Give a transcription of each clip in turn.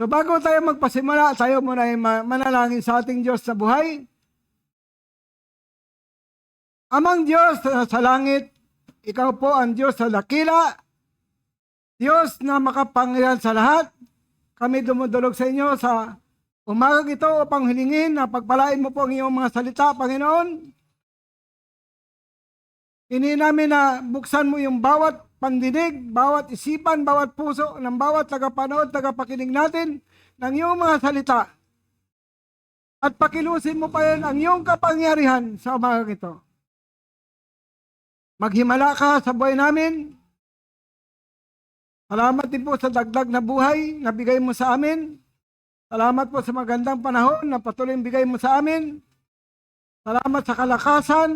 So bago tayo magpasimula, tayo muna ay manalangin sa ating Diyos na buhay. Amang Diyos sa langit, ikaw po ang Diyos sa dakila, Diyos na makapangyarihan sa lahat. Kami dumudulog sa inyo sa umagang ito upang hilingin na pagpalain mo po ang iyong mga salita, Panginoon. Hinihin namin na buksan mo yung bawat pandinig, bawat isipan, bawat puso ng bawat tagapanood, tagapakinig natin ng iyong mga salita. At pakilusin mo pa yan ang iyong kapangyarihan sa umagang ito. Maghimala ka sa buhay namin. Salamat din po sa dagdag na buhay na bigay mo sa amin. Salamat po sa magandang panahon na patuloy bigay mo sa amin. Salamat sa kalakasan.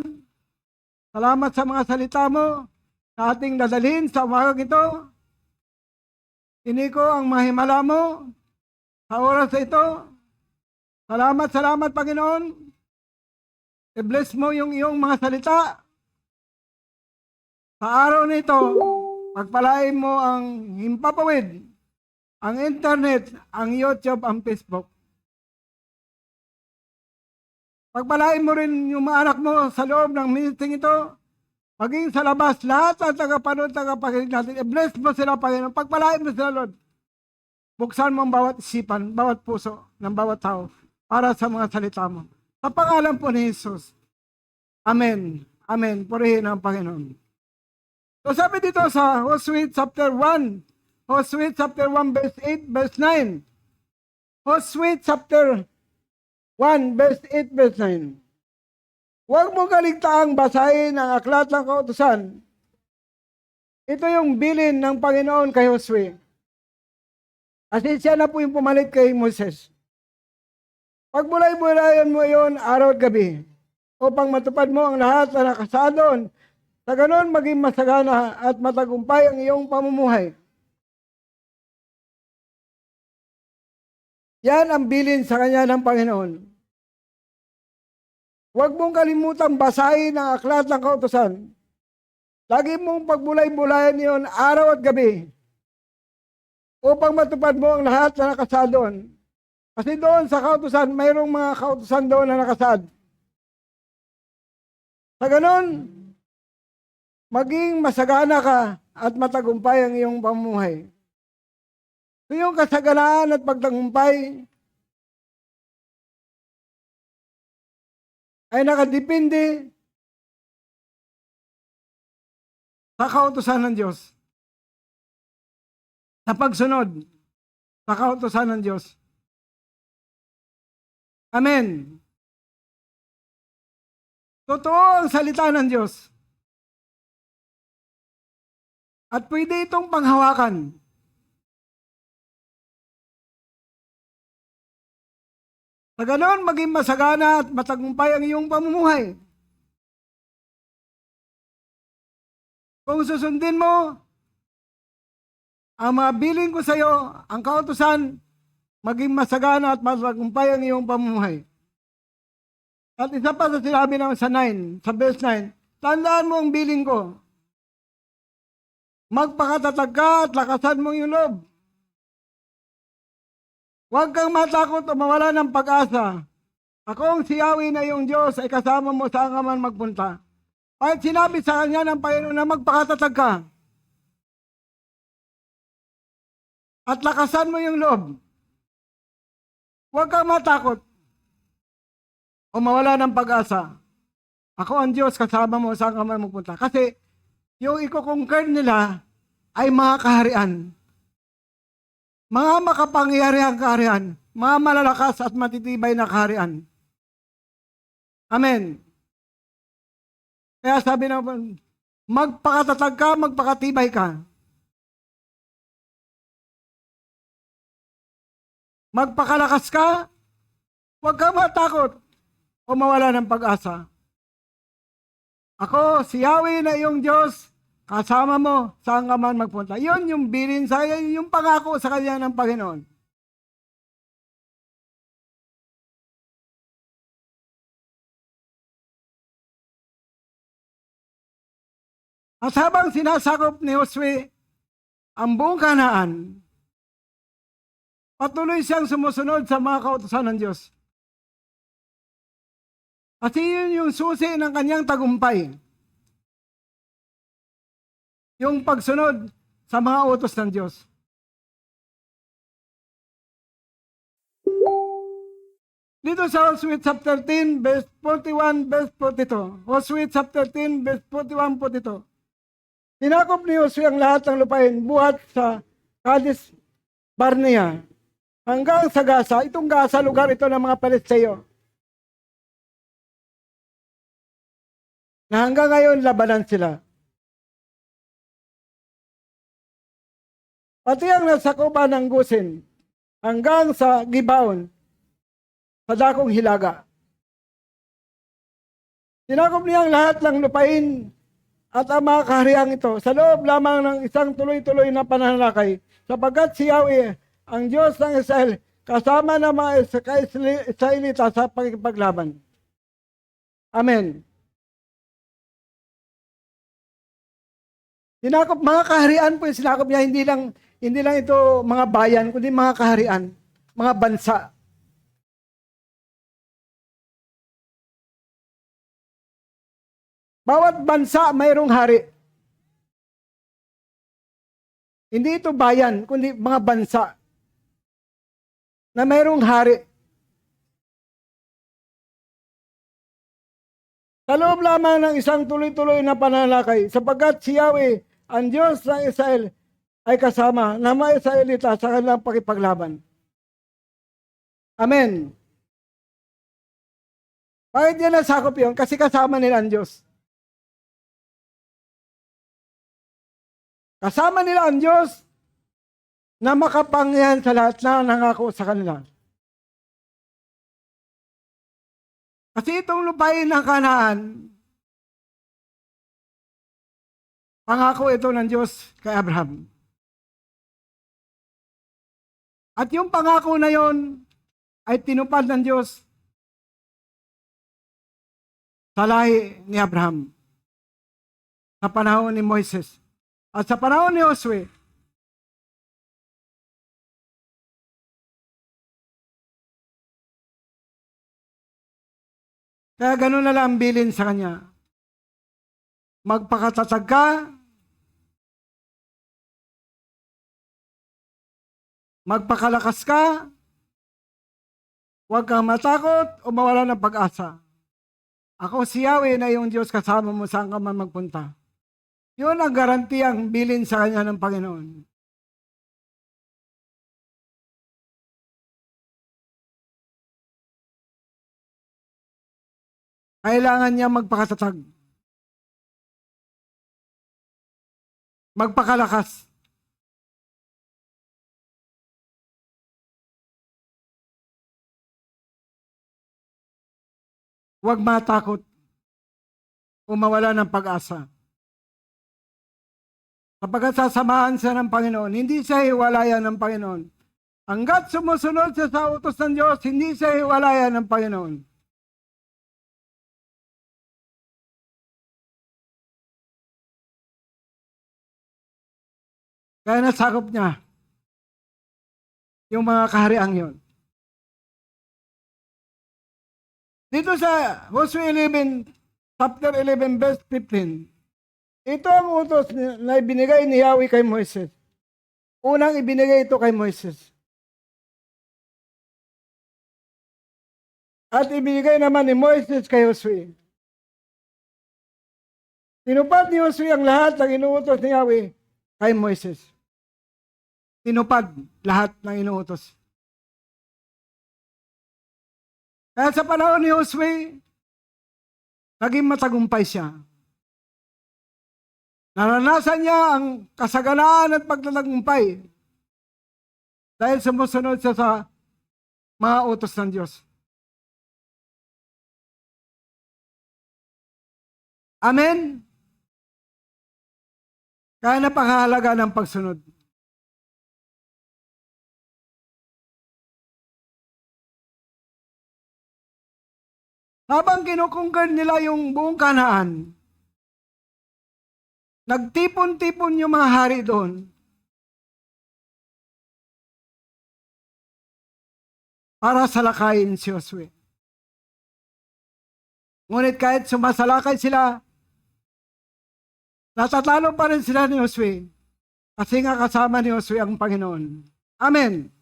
Salamat sa mga salita mo na ating dadalhin sa umagang ito. Iniko ang mahimala mo sa oras na ito. Salamat, Panginoon. I-bless mo yung iyong mga salita. Sa araw na ito, pagpalain mo ang himpapawid, ang internet, ang YouTube, ang Facebook. Pagpalain mo rin yung mga anak mo sa loob ng meeting ito, maging sa labas, lahat ang tagapanood, tagapakinig natin. I-bless mo sila, Panginoon. Pagpalain mo sila, Lord. Buksan mo ang bawat isipan, bawat puso ng bawat tao para sa mga salita mo. Sa pangalan po ni Jesus. Amen. Amen. Purihin ang Panginoon. So sabi dito sa Hosea chapter 1, Hosea chapter 1 verse 8, verse 9. Hosea chapter 1 verse 8, verse 9. Huwag mo kaligtaang basahin ang aklat ng kautusan. Ito yung bilin ng Panginoon kay Josue. Kasi siya na po yung pumalit kay Moses. Pagbulay-bulayan mo yon araw at gabi upang matupad mo ang lahat na nakasaad doon. Sa ganon, maging masagana at matagumpay ang iyong pamumuhay. Yan ang bilin sa kanya ng Panginoon. Huwag mong kalimutang basahin ang aklat ng kautusan. Lagi mong pagbulay-bulayan iyon araw at gabi upang matupad mo ang lahat na nakasaad doon. Kasi doon sa kautusan, mayroong mga kautusan doon na nakasaad. Sa ganon, maging masagana ka at matagumpay ang iyong pamumuhay. So yung kasaganaan at pagtagumpay ay nakadepende sa kautusan ng Diyos. Sa pagsunod sa kautusan ng Diyos. Amen. Totoo ang salita ng Diyos. At pwede itong panghawakan. Sa ganon, maging masagana at matagumpay ang iyong pamumuhay. Kung susundin mo ang mga bilin ko sa iyo, ang kautusan, maging masagana at matagumpay ang iyong pamumuhay. At isa pa sa sinabi naman sa 9, sa verse 9, tandaan mo ang bilin ko. Magpakatatag ka at lakasan mo yung loob. Huwag kang matakot o mawala ng pag-asa. Ako ang si Yahweh na iyong Diyos ay kasama mo saan ka man magpunta. Kahit sinabi sa kanya ng Panginoon na magpakatatag ka. At lakasan mo yung loob. Huwag kang matakot o mawala ng pag-asa. Ako ang Diyos, kasama mo saan ka man magpunta. Kasi yung iko-conquer nila ay mga kaharian. Mga makapangyarihang kaharian. Mga malalakas at matitibay na kaharian. Amen. Kaya sabi naman, magpakatatag ka, magpakatibay ka. Magpakalakas ka, huwag kang matakot o mawala ng pag-asa. Ako, si Yahweh na iyong Diyos, kasama mo saan ka man magpunta. Yun yung bilin sa yung pangako sa kanya ng Panginoon. At habang sinasakop ni Josue ang buong Kanaan, patuloy siyang sumusunod sa mga kautusan ng Diyos. Kasi yun yung susi ng kanyang tagumpay. Yung pagsunod sa mga utos ng Diyos. Dito sa Joshua chapter 10, verse 41, verse 42. Joshua chapter 10, verse 41, 42. Tinakop ni Joshua ang lahat ng lupain buhat sa Kadesh Barnea hanggang sa Gaza. Itong Gaza, lugar ito ng mga Palestino. Na hanggang ngayon labanan sila. Pati ang nasakupan ng Gusin hanggang sa Gibaon sa dakong Hilaga. Tinakop niya ang lahat ng lupain at ang mga kahariang ito sa loob lamang ng isang tuloy-tuloy na pananalakay, sapagkat si Yahweh, ang Diyos ng Israel, kasama ng mga Israelita sa pagkipaglaban. Amen. Tinakop mga kaharian po yung sinakop niya, hindi lang ito mga bayan, kundi mga kaharian, mga bansa. Bawat bansa mayroong hari. Hindi ito bayan, kundi mga bansa na mayroong hari. Sa loob lamang ng isang tuloy-tuloy na pananalakay, sapagkat si Yahweh, ang Diyos ng Israel, ay kasama ng mga Israelita sa kanilang pakipaglaban. Amen. Bakit yan nasakop yun? Kasi kasama nila ang Diyos. Kasama nila ang Diyos na makapangyarihan sa lahat na nangako sa kanila. Kasi itong lupain ng Kanaan, pangako ito ng Diyos kay Abraham. At yung pangako na yon ay tinupad ng Diyos sa lahi ni Abraham sa panahon ni Moises. At sa panahon ni Josue, kaya ganun na lang bilin sa kanya. Magpakatatag ka, magpakalakas ka, huwag kang matakot o mawala ng pag-asa. Ako si Yahweh na yung Diyos, kasama mo saan ka man magpunta. Yun ang garantiyang bilin sa kanya ng Panginoon. Kailangan niya magpakatatag. Magpakalakas. Huwag matakot o mawala ng pag-asa. Kapag sasamahan siya ng Panginoon, hindi siya hiwalayan ng Panginoon. Hanggat sumusunod siya sa utos ng Diyos, hindi siya hiwalayan ng Panginoon. Kaya nasakop niya yung mga kahariang yun. Dito sa Joshua 11, chapter 11, verse 15, ito ang utos na ibinigay ni Yahweh kay Moises. Unang ibinigay ito kay Moises. At ibinigay naman ni Moises kay Joshua. Tinupad ni Joshua ang lahat ng inuutos ni Yahweh kay Moises. Tinupad lahat ng inuutos. Kaya sa panahon ni Joshua, naging matagumpay siya. Naranasan niya ang kasaganaan at pagtatagumpay dahil sumusunod siya sa mga utos ng Diyos. Amen? Kaya napakahalaga ng pagsunod. Habang kinukungkar nila yung buong Kanaan, nagtipon-tipon yung mga hari doon. para salakayin si Josue. Ngunit kahit sumasalakay sila, natatalo pa rin sila ni Josue kasi nga kasama ni Josue ang Panginoon. Amen.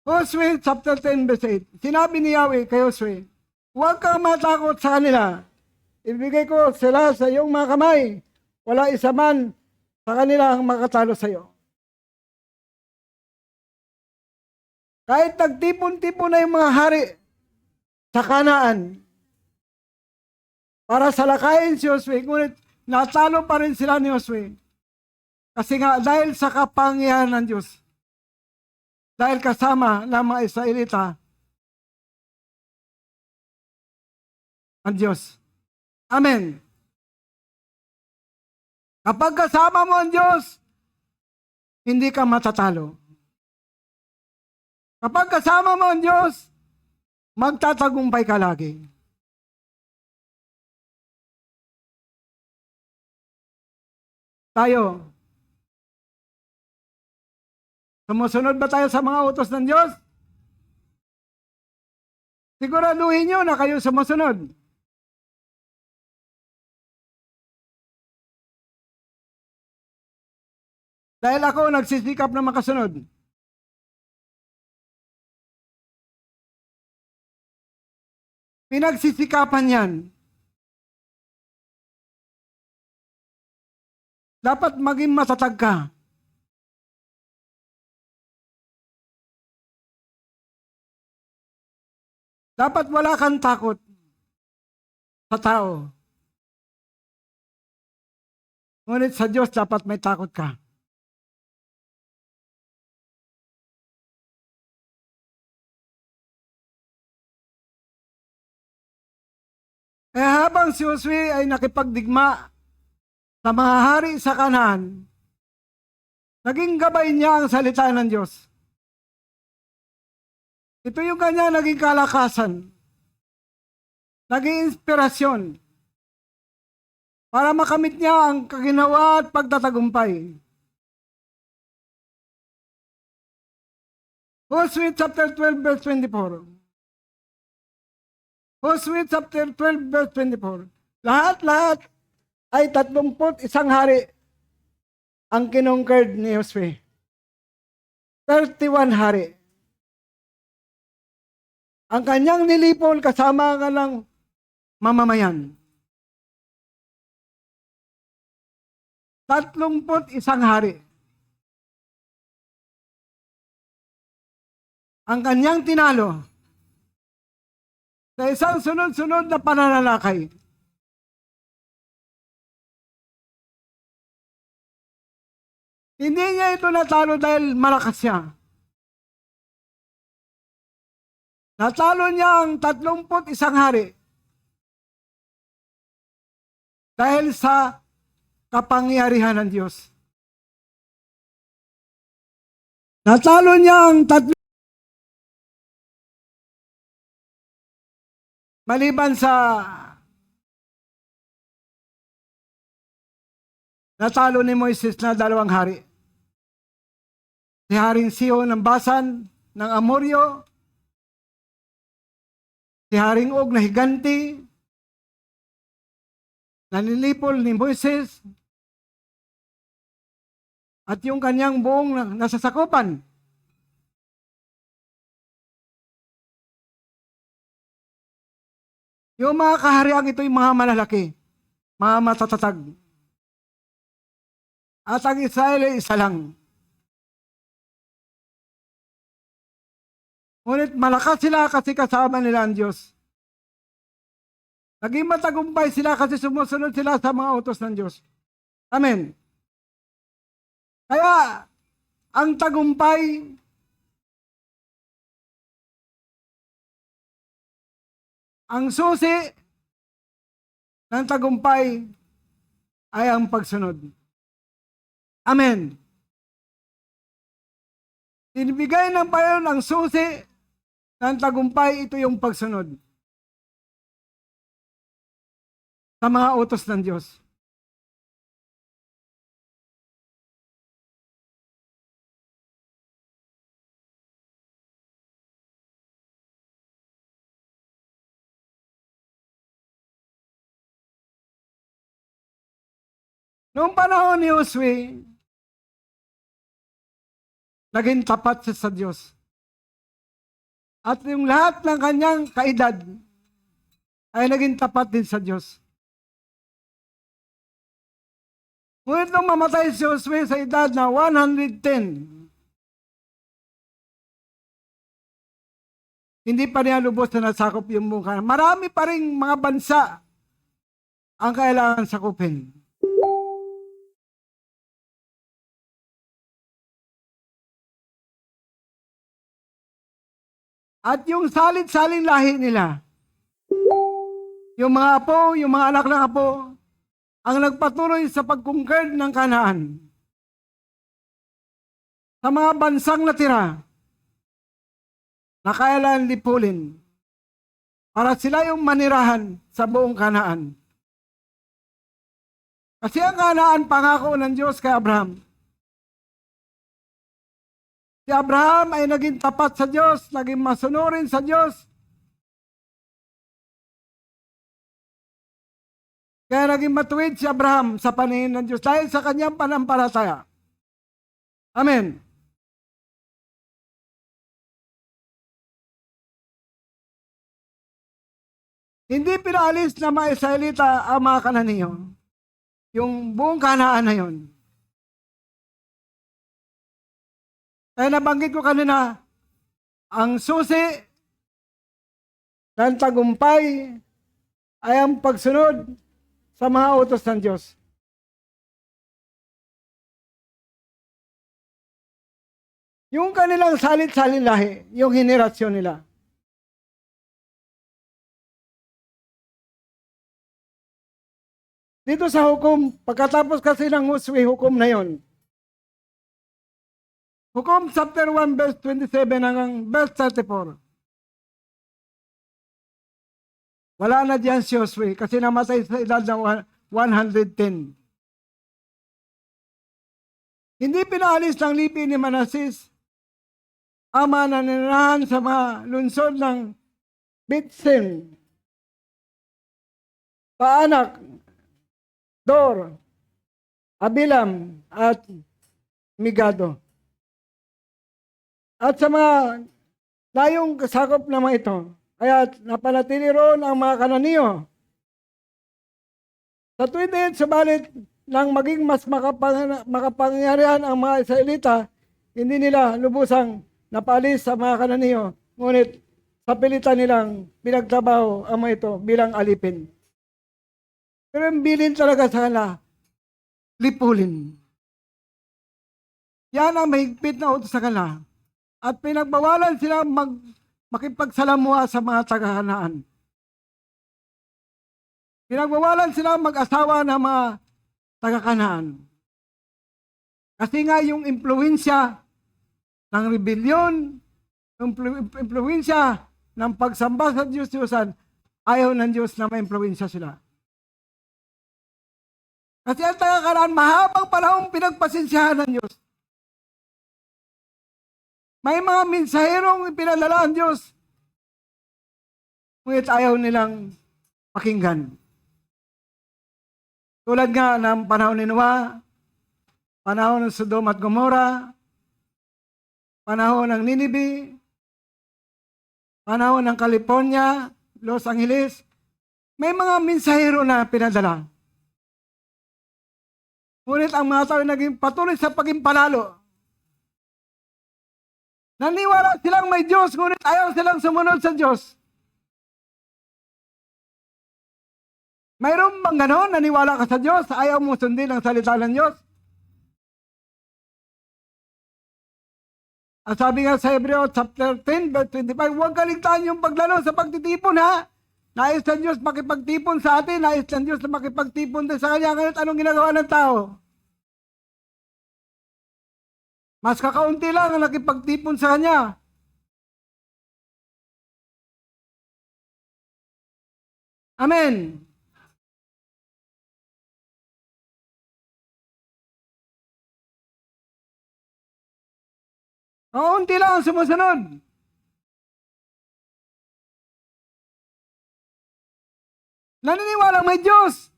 Josue chapter 10 verse 8. Sinabi ni Yahweh kay Josue, huwag kang matakot sa kanila. Ibigay ko sila sa iyong mga kamay. Wala isa man sa kanila ang makatalo sa iyo. Kahit nagtipon-tipon na yung mga hari sa Kanaan para salakayin si Josue, ngunit natalo pa rin sila ni Josue. Kasi nga dahil sa kapangyarihan ng Diyos, dahil kasama ng mga Israelita ang Diyos. Amen. Kapag kasama mo ang Diyos, hindi ka matatalo. Kapag kasama mo ang Diyos, magtatagumpay ka lagi. Tayo, sumusunod ba tayo sa mga utos ng Diyos? Siguraduhin nyo na kayo sumusunod. Dahil ako nagsisikap na makasunod. Pinagsisikapan yan. Dapat maging matatag ka. Dapat wala kang takot sa tao. Ngunit sa Diyos dapat may takot ka. Kaya habang si Josue ay nakipagdigma sa mga hari sa Kanaan, naging gabay niya ang salita ng Diyos. Ito yung kanya naging kalakasan, naging inspirasyon para makamit niya ang kaginawa at pagtatagumpay. Josue chapter 12 verse 24. Josue chapter 12 verse 24. Lahat-lahat ay 31 hari ang kinongkered ni Josue. 31 hari. Ang kanyang nilipol kasama nga ng mamamayan. 31 hari. Ang kanyang tinalo sa isang sunod-sunod na pananalakay. Hindi niya ito natalo dahil malakas siya. Natalo niya ang 31 hari dahil sa kapangyarihan ng Diyos. Natalo niya ang maliban sa natalo ni Moises na 2 hari. Si Haring Sihon ng Basan ng Amoryo, si Haring Og na higanti, nanilipol ni Moises, at yung kanyang buong nasasakupan. Yung mga kahariang ito yung mga malalaki, mga matatatag. At ang Israel ay isa lang. Ngunit malakas sila kasi kasama nila ang Diyos. Naging matagumpay sila kasi sumusunod sila sa mga utos ng Diyos. Amen. Kaya, ang tagumpay, ang susi ng tagumpay ay ang pagsunod. Amen. Inibigay ng Panginoon ang susi ng tagumpay, ito yung pagsunod sa mga utos ng Diyos. Noong panahon ni Josue, naging tapat siya sa Diyos. At yung lahat ng kanyang kaedad ay naging tapat din sa Diyos. Ngunit nung mamatay si Josue sa edad na 110, hindi pa niya lubos na nasakop yung buong Kanaan. Marami pa rin mga bansa ang kailangan sakupin. At yung salit-saling lahi nila, yung mga apo, yung mga anak ng apo, ang nagpatuloy sa pagkungkerd ng Kanaan. Sa mga bansang natira, na kailangan lipulin para sila yung manirahan sa buong Kanaan. Kasi ang Kanaan, pangako ng Diyos kay Abraham. Si Abraham ay naging tapat sa Diyos, naging masunurin sa Diyos. Kaya naging matuwid si Abraham sa paningin ng Diyos dahil sa kanyang panampalataya. Amen. Hindi pinaalis na mga Israelita ang mga Kananiyo. Yung buong Kanaan na yun. Kaya nabanggit ko kanina, ang susi ng tagumpay ay ang pagsunod sa mga utos ng Diyos. Yung kanilang salit-salit lahi, yung henerasyon nila. Dito sa hukom, pagkatapos kasi ng Josue, hukom na yon. Hukom chapter 1 verse 27 hanggang verse 34. Wala na diyan si Josue kasi namatay sa edad ng 110. Hindi pinaalis ng lipi ni Manasseh ang mga naninirahan sa mga lungsod ng Bitsin, Paanak, Dor, Abilam, at Migado. At sa mga layong kasakop na mga ito, kaya napanatili roon ang mga Kananiyo. Sa tuwid subalit nang maging mas makapangyarihan ang mga Israelita, hindi nila lubusang napalis sa mga Kananiyo, ngunit sa pilitan nilang pinagtrabaho ang mga ito bilang alipin. Pero ang bilin talaga sa kanila, lipulin. Yan ang mahigpit na utos sa kanila. At pinagbawalan sila makipagsalamuha sa mga taga-Kanaan. Pinagbawalan sila mag-asawa ng mga taga-Kanaan. Kasi nga yung impluensya ng rebellion, yung impluensya ng pagsamba sa Diyos-Diyosan, ayaw ng Diyos na ma-impluensya sila. Kasi ang taga-Kanaan, mahabang panahong pinagpasensyahan ng Diyos. May mga mensaherong pinadala ang Diyos, ngunit ayaw nilang pakinggan. Tulad nga ng panahon ni Noah, panahon ng Sodom at Gomorrah, panahon ng Ninive, panahon ng California, Los Angeles, may mga mensahero na pinadala. Ngunit ang mga tao naging patuloy sa paging palalo. Naniwala silang may Diyos, ngunit ayaw silang sumunod sa Diyos. Mayroon bang ganon? Naniwala ka sa Diyos, ayaw mo sundin ang salita ng Diyos? At sabi nga sa Hebreo chapter 10 verse 25, huwag kaligtaan yung paglalo sa pagtitipon ha. Nais ng Diyos makipagtipon sa atin, nais ng Diyos na makipagtipon din sa Kanya. Ngayon, anong ginagawa ng tao? Mas kakaunti lang ang nakipagtipon sa Kanya. Amen. Kaunti lang ang sumusunod. Naniniwala may Diyos.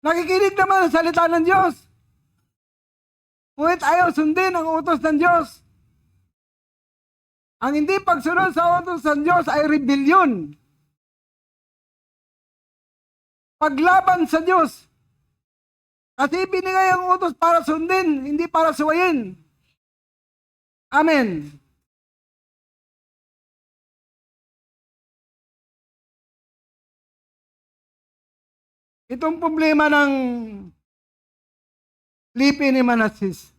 Nakikinig naman ang salita ng Diyos. Ngunit ayaw sundin ang utos ng Diyos. Ang hindi pagsunod sa utos ng Diyos ay rebellion. Paglaban sa Diyos. Kasi binigay ang utos para sundin, hindi para suwayin. Amen. Itong problema ng lipi ni Manasseh,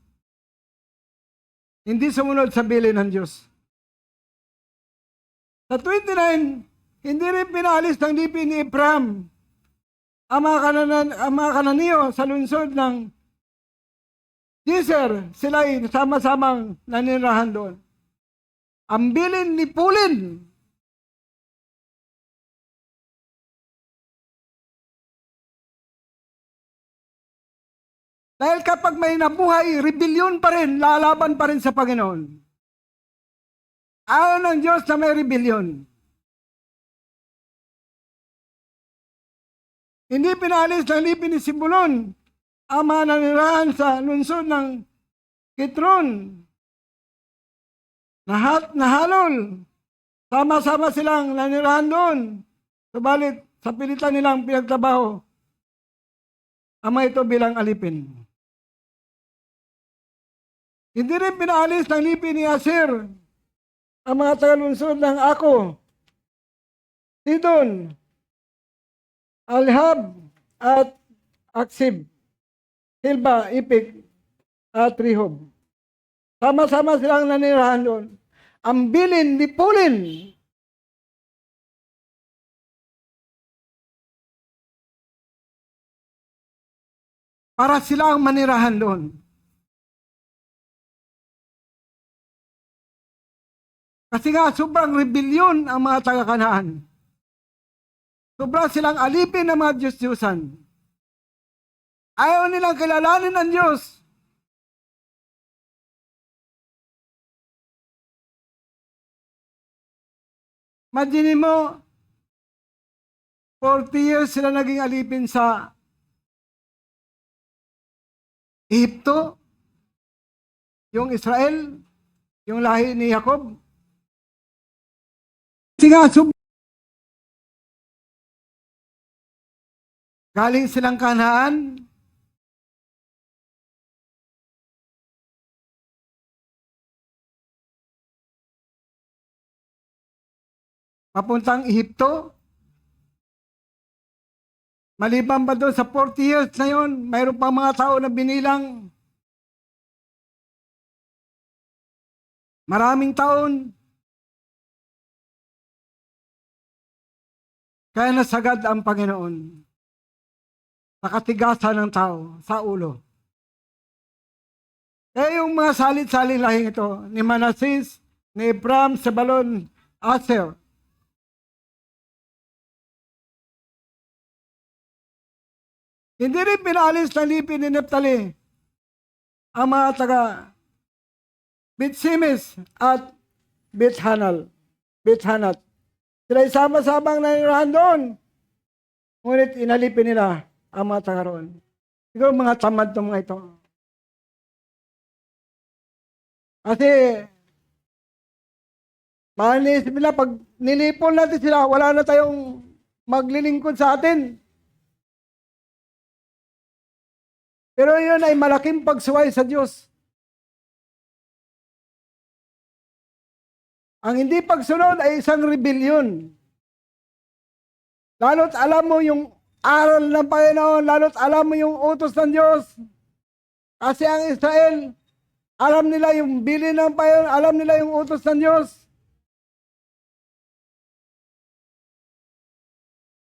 hindi sumunod sa bilin ng Diyos. Sa 29, hindi rin pinalis ng lipi ni Ephraim ang mga Kananiyo sa lungsod ng Gezer. Sila'y sama-samang naninirahan doon. Ang bilin ni Pulin. Dahil kapag may nabuhay, rebellion pa rin, lalaban pa rin sa Panginoon. Ayaw ng Diyos na may rebellion. Hindi pinalis ng lipi ni Sibulon ang mga nanirahan sa lungsod ng Kitron. Nahalol. Sama-sama silang nanirahan doon. Subalit, sa pilitan nilang pinagtrabaho, ama ito bilang alipin. Hindi rin pinaalis ng lipi ni Aser ang mga tagalunsod ng Ako, Sidon, Alhab, at Aksib, Hilba, Ipik, at Rehob. Sama-sama silang nanirahan doon. Ang bilin ni Pulin. Para sila ang manirahan doon. Kasi nga, sobrang rebellion ang mga taga-Kanaan. Sobrang silang alipin ng mga Diyos-Diyusan. Ayaw nilang kilalanin ang Diyos. Imagine mo, 40 years sila naging alipin sa Ehipto, yung Israel, yung lahi ni Jacob. Kasi nga, galing silang Kanaan, papuntang Ehipto. Maliban ba doon sa 40 years na yun, mayroon pang mga tao na binilang. Maraming taon. Kaya nasagad ang Panginoon sa katigasan ng tao, sa ulo. Kaya yung mga salit-salit lahing ito, ni Manasseh, ni Ephraim, Zebulon, Aser, hindi rin pinalis ng lipi ni Neptali ang mga taga Beth-Shemesh at Beth-Hanat. Sila sama-samang nanirahan doon. Ngunit inalipin nila ang mga taga roon. Siguro mga tamad itong mga ito. Kasi, manisip nila, pag nilipon natin sila, wala na tayong maglilingkod sa atin. Pero yun ay malaking pagsuway sa Diyos. Ang hindi pagsunod ay isang rebellion. Lalo't alam mo yung aral ng Panginoon, lalo't alam mo yung utos ng Diyos. Kasi ang Israel, alam nila yung bilin ng Panginoon, alam nila yung utos ng Diyos.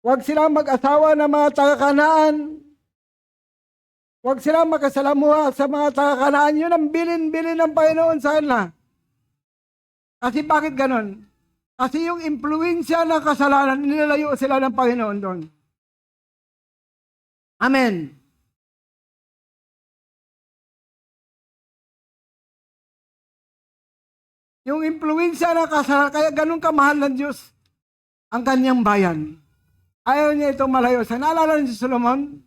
Huwag silang mag-asawa ng mga taga-Kanaan. Huwag silang makasalamuha sa mga taga-Kanaan. Yun ang bilin-bilin ng Panginoon sa kanila. Kasi bakit ganon? Kasi yung impluensya ng kasalanan, nilalayo sila ng Panginoon doon. Amen. Yung impluensya ng kasalanan, kaya ganon kamahal ng Diyos ang kanyang bayan. Ayaw niya itong malayo. Sa naalala niyo si Solomon?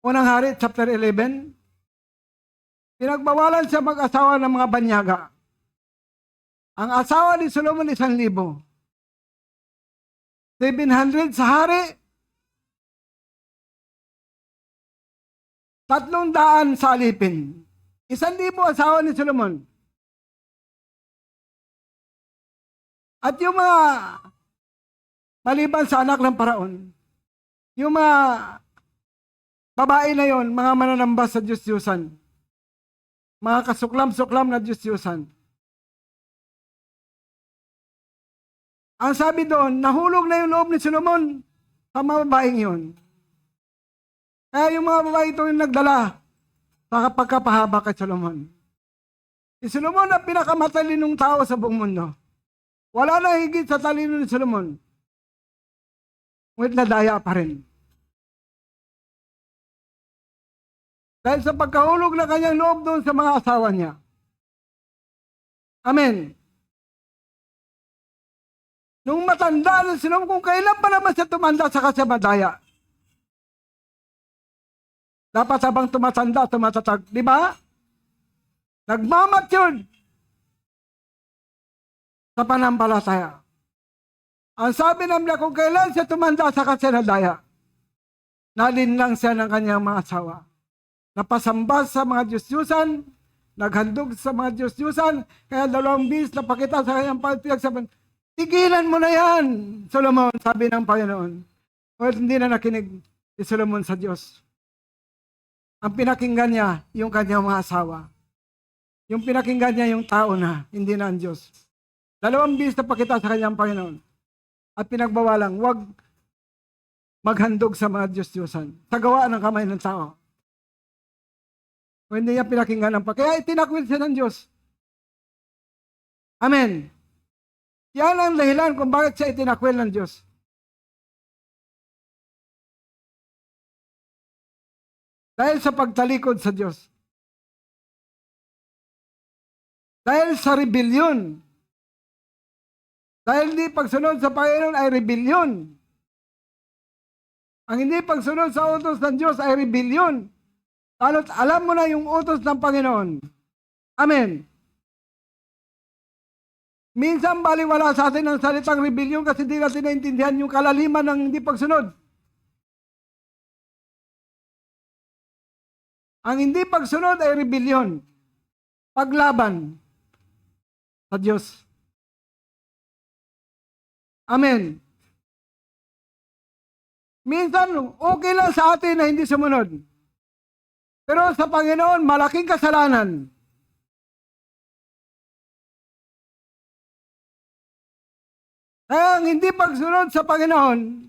Unang Hari, chapter 11. Pinagbawalan siya mag-asawa ng mga banyaga. Ang asawa ni Solomon 1,000. 700 sa hari. 300 sa alipin. 1,000 asawa ni Solomon. At yung mga maliban sa anak ng paraon, yung mga babae na yon, mga mananamba sa Diyos-Diyusan, mga kasuklam-suklam na Diyos-Diyusan. Ang sabi doon, nahulog na yung loob ni Solomon sa mga babaeng yun. Kaya yung mga babae ito yung nagdala sa pagkapahaba kay Solomon. Si Solomon ang pinakamatalinong tao sa buong mundo. Wala na higit sa talino ni Solomon. Ngunit nadaya pa rin. Dahil sa pagkahulog na kanyang loob doon sa mga asawa niya. Amen. Nung matanda na si Solomon, kung kailan pa naman siya tumanda sa kasya madaya. Dapat habang tumatanda, tumatatag. Di ba? Nagmamature sa panampalataya. Ang sabi namin kung kailan siya tumanda sa kasinadaya, nalinlang siya ng kanyang mga asawa. Napasamba sa mga Diyos-Diyusan, naghandog sa mga Diyos-Diyusan, kaya 2 bis na pakita sa kanyang pinagsabihan, tigilan mo na yan, Solomon, sabi ng Panginoon. O hindi na nakinig si Solomon sa Diyos. Ang pinakinggan niya, yung kanyang mga asawa. Yung pinakinggan niya, yung tao na, hindi na ang Diyos. 2 bis na pakita sa kanyang Panginoon. At pinagbawalang, huwag maghandog sa mga Diyos-Diyosan. Sa gawa ng kamay ng tao. Kung hindi niya pinakinggan ng kaya itinakwil siya ng Diyos. Amen. Yan ang dahilan kung bakit siya itinakwil ng Diyos. Dahil sa pagtalikod sa Diyos. Dahil sa rebellion. Dahil hindi pagsunod sa Panginoon ay rebellion. Ang hindi pagsunod sa utos ng Diyos ay rebellion. Lalo't alam mo na yung utos ng Panginoon. Amen. Minsan baliwala sa atin ang salitang rebellion kasi hindi natin naintindihan yung kalaliman ng hindi pagsunod. Ang hindi pagsunod ay rebellion. Paglaban sa Diyos. Amen. Minsan, okay lang sa atin na hindi sumunod. Pero sa Panginoon, malaking kasalanan. Kaya ang hindi pagsunod sa Panginoon,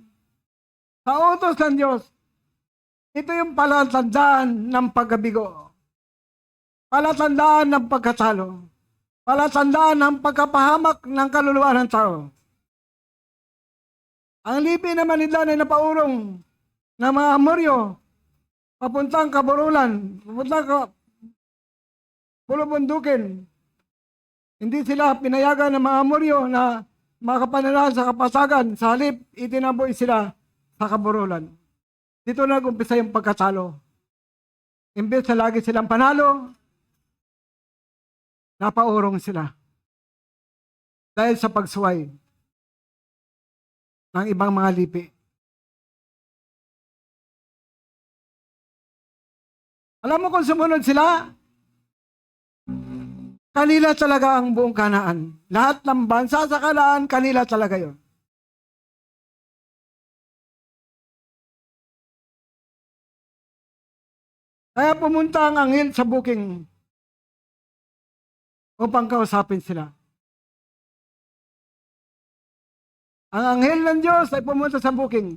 sa utos ng Diyos, ito yung palatandaan ng pagkabigo. Palatandaan ng pagkatalo. Palatandaan ng pagkapahamak ng kaluluwa ng tao. Ang lipi naman nila na napaurong ng mga Amoryo, papuntang Kaburulan, papuntang Bulubundukin. Hindi sila pinayagan ng mga Amoryo na makapanirahan sa kapasagan, sa halip, itinaboy sila sa Kaburulan. Dito nag-umpisa yung pagkatalo. Imbes na lagi silang panalo, napaurong sila. Dahil sa pagsuway ng ibang mga lipi. Alam mo kung sumunod sila, kanila talaga ang buong Kanaan. Lahat ng bansa sa Kanaan, kanila talaga yon. Kaya pumunta ang anghel sa bukid upang kausapin sila. Ang anghel ng Diyos ay pumunta sa bukid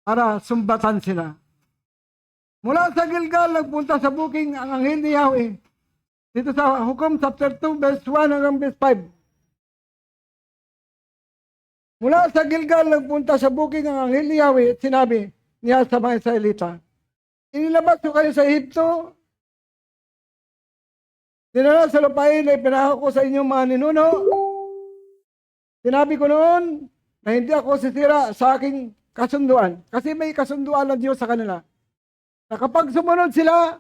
para sumbatan sila. Mula sa Gilgal, nagpunta sa bukid ang anghel ni Yahweh. Dito sa Hukom chapter 2, verse 1 hanggang verse 5. Mula sa Gilgal, nagpunta sa bukid ang anghel ni Yahweh at sinabi niya sa mga Israelita, inilabas ko kayo sa Ehipto, dinala sa lupain na ipinahako ko sa inyong mga ninuno. Sinabi ko noon na hindi ako sisira sa aking kasunduan. Kasi may kasunduan ng Diyos sa kanila. Na kapag sumunod sila,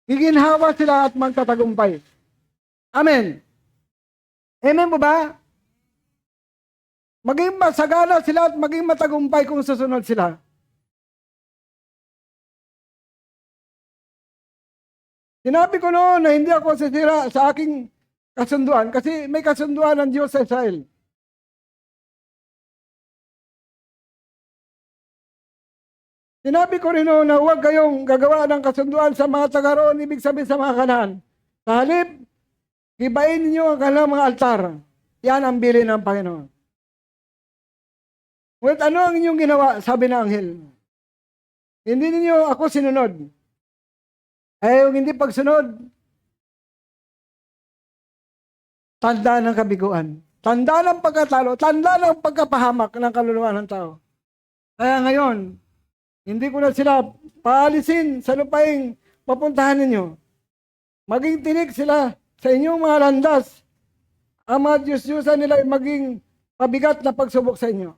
giginhawa sila at magtatagumpay. Amen. Amen po ba? Maging masagana sila at maging matagumpay kung susunod sila. Sinabi ko noon na hindi ako sisira sa aking kasunduan kasi may kasunduan ng Diyos sa Israel. Sinabi ko rin noon na huwag kayong gagawa ng kasunduan sa mga taga-roon, ibig sabihin sa mga Kanaan. Sa halip, gibain ninyo ang kanilang mga altar. Yan ang bilin ng Panginoon. Well, ano ang inyong ginawa? Sabi ng anghel. Hindi ninyo ako sinunod. Ay, yung hindi pagsunod, tanda ng kabiguan. Tanda ng pagkatalo. Tanda ng pagkapahamak ng kaluluwa ng tao. Kaya ngayon, hindi ko na sila paalisin sa lupaing papuntahan ninyo. Maging tinik sila sa inyong mga landas. Ang mga Diyos-Diyosan nila ay maging pabigat na pagsubok sa inyo.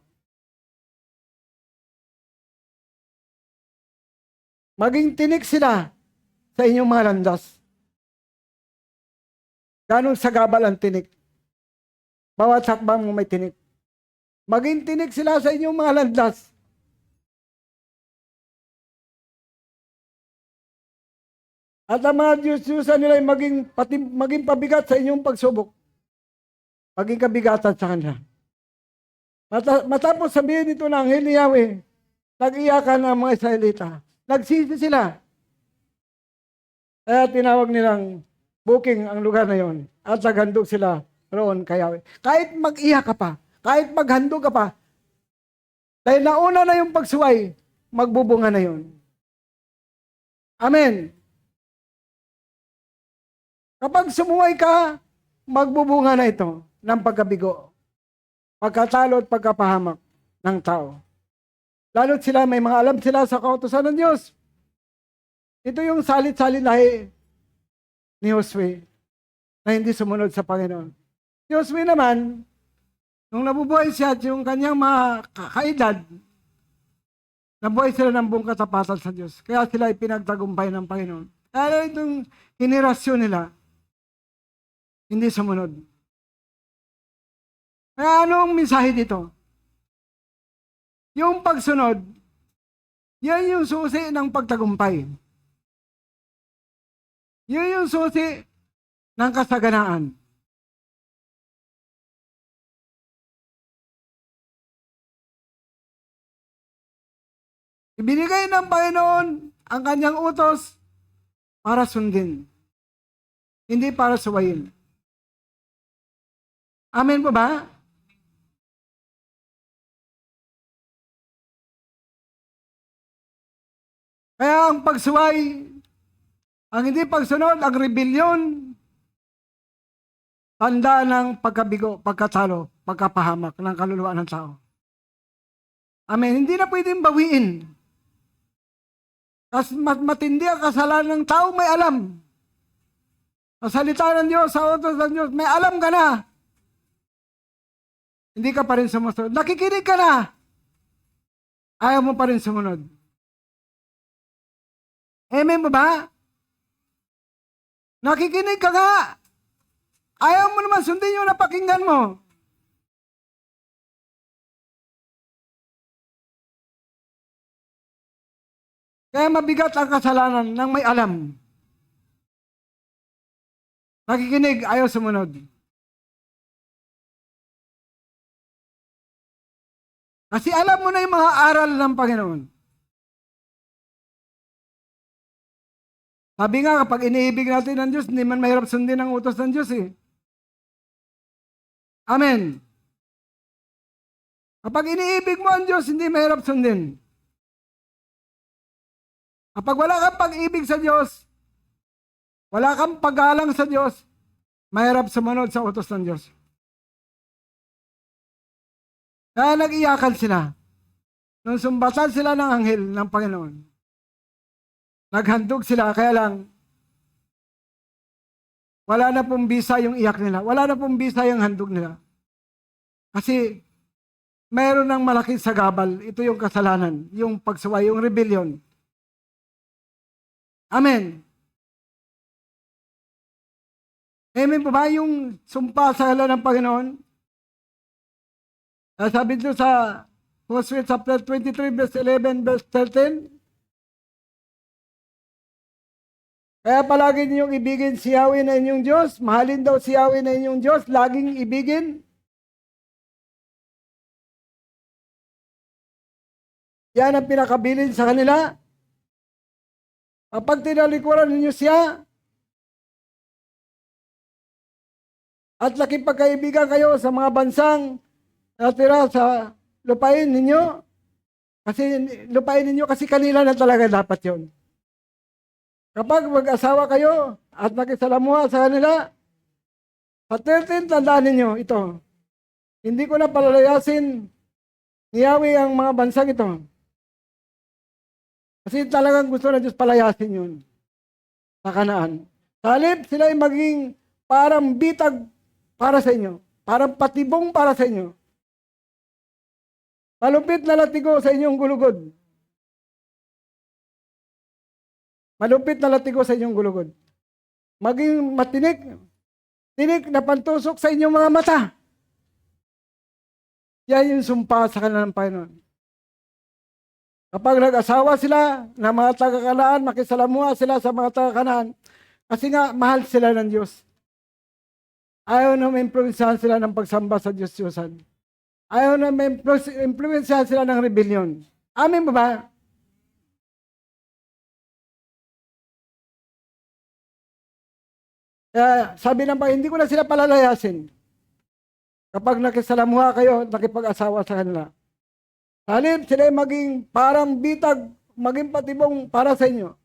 Maging tinik sila sa inyong mga landas. Ganong sagabal ang tinik. Bawat hakbang mo may tinik. Maging tinik sila sa inyong mga landas. At ang mga Diyos-Diyosan nila ay maging pabigat sa inyong pagsubok. Maging kabigatan sa kanila. Matapos sabihin ito ng anghel ni Yahweh, nag-iyakan ang mga Israelita. Nagsisi sila. Kaya tinawag nilang booking ang lugar na yon. At naghandog sila roon kay Yahweh. Kahit mag-iyak ka pa, kahit maghandog ka pa, dahil nauna na yung pagsuway, magbubunga na yon. Amen. Kapag sumuway ka, magbubunga na ito ng pagkabigo, pagkatalo at pagkapahamak ng tao. Lalo't sila, may mga alam sila sa kautusan ng Diyos. Ito yung salit-salit lahi ni Josue na hindi sumunod sa Panginoon. Si Josue naman, nung nabubuhay siya at yung kanyang mga kaedad, nabuhay sila ng buong katapatan sa Diyos. Kaya sila ay pinagtagumpay ng Panginoon. Kaya itong henerasyon nila, hindi sumunod. Kaya anong mensahe dito? Yung pagsunod, yan yung susi ng pagtagumpay. Yan yung susi ng kasaganaan. Ibinigay ng Panginoon ang kanyang utos para sundin, hindi para suwayin. Amen po ba? Kaya ang pagsuway, ang hindi pagsunod, ang rebellion, tanda ng pagkabigo, pagkatalo, pagkapahamak ng kaluluwa ng tao. Amen. Hindi na pwedeng bawiin. Kasi matindi ang kasalanan ng tao, may alam. Sa salita ng Diyos, sa utos ng Diyos, may alam ka na. Hindi ka pa rin sumusunod. Nakikinig ka na. Ayaw mo pa rin sumunod. Amen ba ba? Nakikinig ka nga. Ayaw mo naman sundin yung napakinggan mo. Kaya mabigat ang kasalanan ng may alam. Nakikinig, ayaw sumunod. Kasi alam mo na yung mga aral ng Panginoon. Sabi nga, kapag iniibig natin ng Diyos, hindi man mahirap sundin ang utos ng Diyos eh. Amen. Kapag iniibig mo ang Diyos, hindi mahirap sundin. Kapag wala kang pag-ibig sa Diyos, wala kang paggalang sa Diyos, mahirap sumunod sa utos ng Diyos. Kaya nag-iyakan sila. Nung sumbatan sila ng anghel ng Panginoon, naghandog sila, kaya lang, wala na pong bisa yung iyak nila. Wala na pong bisa yung handog nila. Kasi, mayroon ng malaking sagabal. Ito yung kasalanan, yung pagsuway, yung rebellion. Amen. Amen po ba yung sumpa sa ngalan ng Panginoon? Sabi dito sa Hosea chapter 23, verse 11, verse 13. Kaya palagi ninyong ibigin si Yahweh na inyong Diyos. Mahalin daw si Yahweh na inyong Diyos. Laging ibigin. Yan ang pinakabilin sa kanila. Kapag tinalikuran ninyo siya, at nakipagkaibigan kayo sa mga bansang natira sa lupain ninyo, kasi kanila na talaga dapat yon. Kapag mag-asawa kayo at nakisalamuha sa kanila, sa 13, tandaan ninyo ito. Hindi ko na palalayasin ni Yahweh ang mga bansang ito. Kasi talagang gusto na Diyos palayasin yun sa Kanaan. Salip, sila ay maging parang bitag para sa inyo. Parang patibong para sa inyo. Malupit na latigo sa inyong gulugod. Malupit na latigo sa inyong gulugod. Maging tinik na pantusok sa inyong mga mata. Yan yung sumpa sa kanilang Panginoon. Kapag nag-asawa sila na mga taga-Kanaan, makisalamuha sila sa mga taga-Kanaan, kasi nga mahal sila ng Diyos. Ayaw na ma-influensyahan sila ng pagsamba sa Diyos-Diyosan. Ayaw na ma-influensyahan sila ng rebellion. Amin ba ba? Sabi ng Panginoon, hindi ko na sila palalayasin. Kapag nakisalamuha kayo, nakipag-asawa sa kanila. Halip sila maging parang bitag, maging patibong para sa inyo.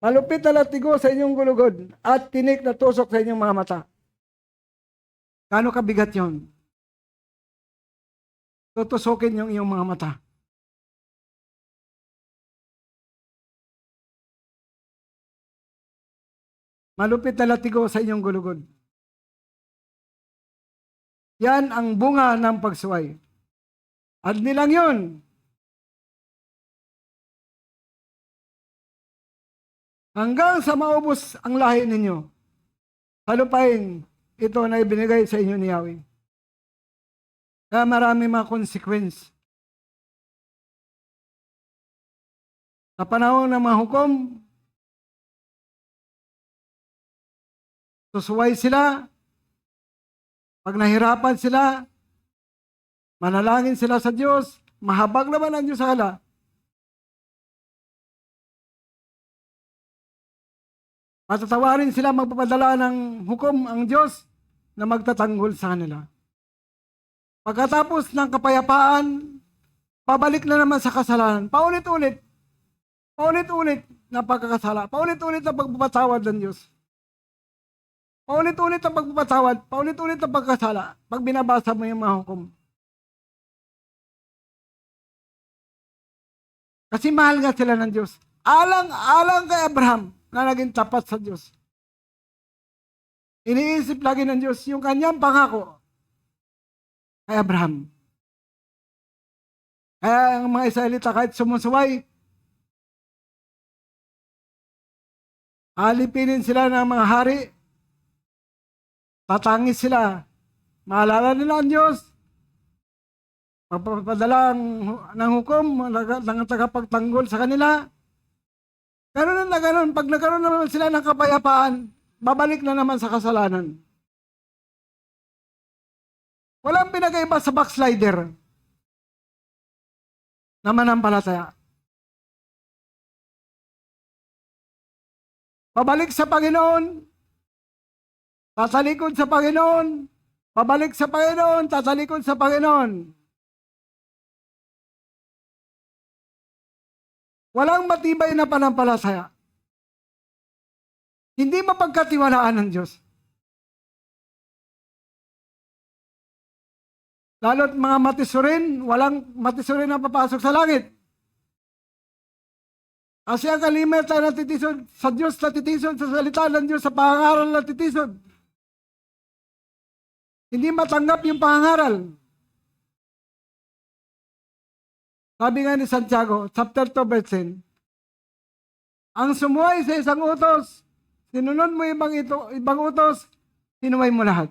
Malupit na latigo sa inyong gulugod at tinik na tusok sa inyong mga mata. Kano kabigat yon? Tutusokin yung iyong mga mata. Malupit na latigo sa inyong gulugod. Yan ang bunga ng pagsuway. At nilang yun. Hanggang sa maubos ang lahi ninyo. Halupain ito na ibinigay sa inyo ni Yahweh. Kaya marami mga consequence. Sa panahon ng mga hukom, susuway sila. Pag nahirapan sila, manalangin sila sa Diyos, mahabag naman ang Diyos sa kanila. Patatawarin sila, magpapadala ng hukom ang Diyos na magtatanggol sa kanila. Pagkatapos ng kapayapaan, pabalik na naman sa kasalanan. Paulit-ulit na pagkakasala. Paulit-ulit na pagpapatawad ng Diyos. Paulit-ulit na pagpapatawad. Paulit-ulit na pagkasala. Pag binabasa mo yung mga hukom. Kasi mahal nga sila ng Diyos. Alang kay Abraham na naging tapat sa Diyos. Iniisip lagi ng Diyos yung kanyang pangako kay Abraham. Kaya ang mga Israelita kahit sumusuway, alipinin sila ng mga hari, tatangis sila, maalala nila ang Diyos, magpapadala ng hukom, ng tagapagtanggol sa kanila. Ganun na ganun, pag nagkaroon naman sila ng kapayapaan, babalik na naman sa kasalanan. Walang pinag-iba sa backslider na manampalataya. Pabalik sa Panginoon, tatalikod sa Panginoon, pabalik sa Panginoon, tatalikod sa Panginoon. Walang matibay na panampalataya. Hindi mapagkatiwalaan ng Diyos. Lalo't mga matisurin, walang matisurin na papasok sa langit. Kasi ang kalimatan natitisod sa Diyos, natitisod sa salita ng Diyos, sa pangangaral natitisod. Hindi matanggap yung pangangaral. Sabi nga ni Santiago, chapter 2, verse 10, ang sumuway sa isang utos, sinunod mo ibang utos, sinuway mo lahat.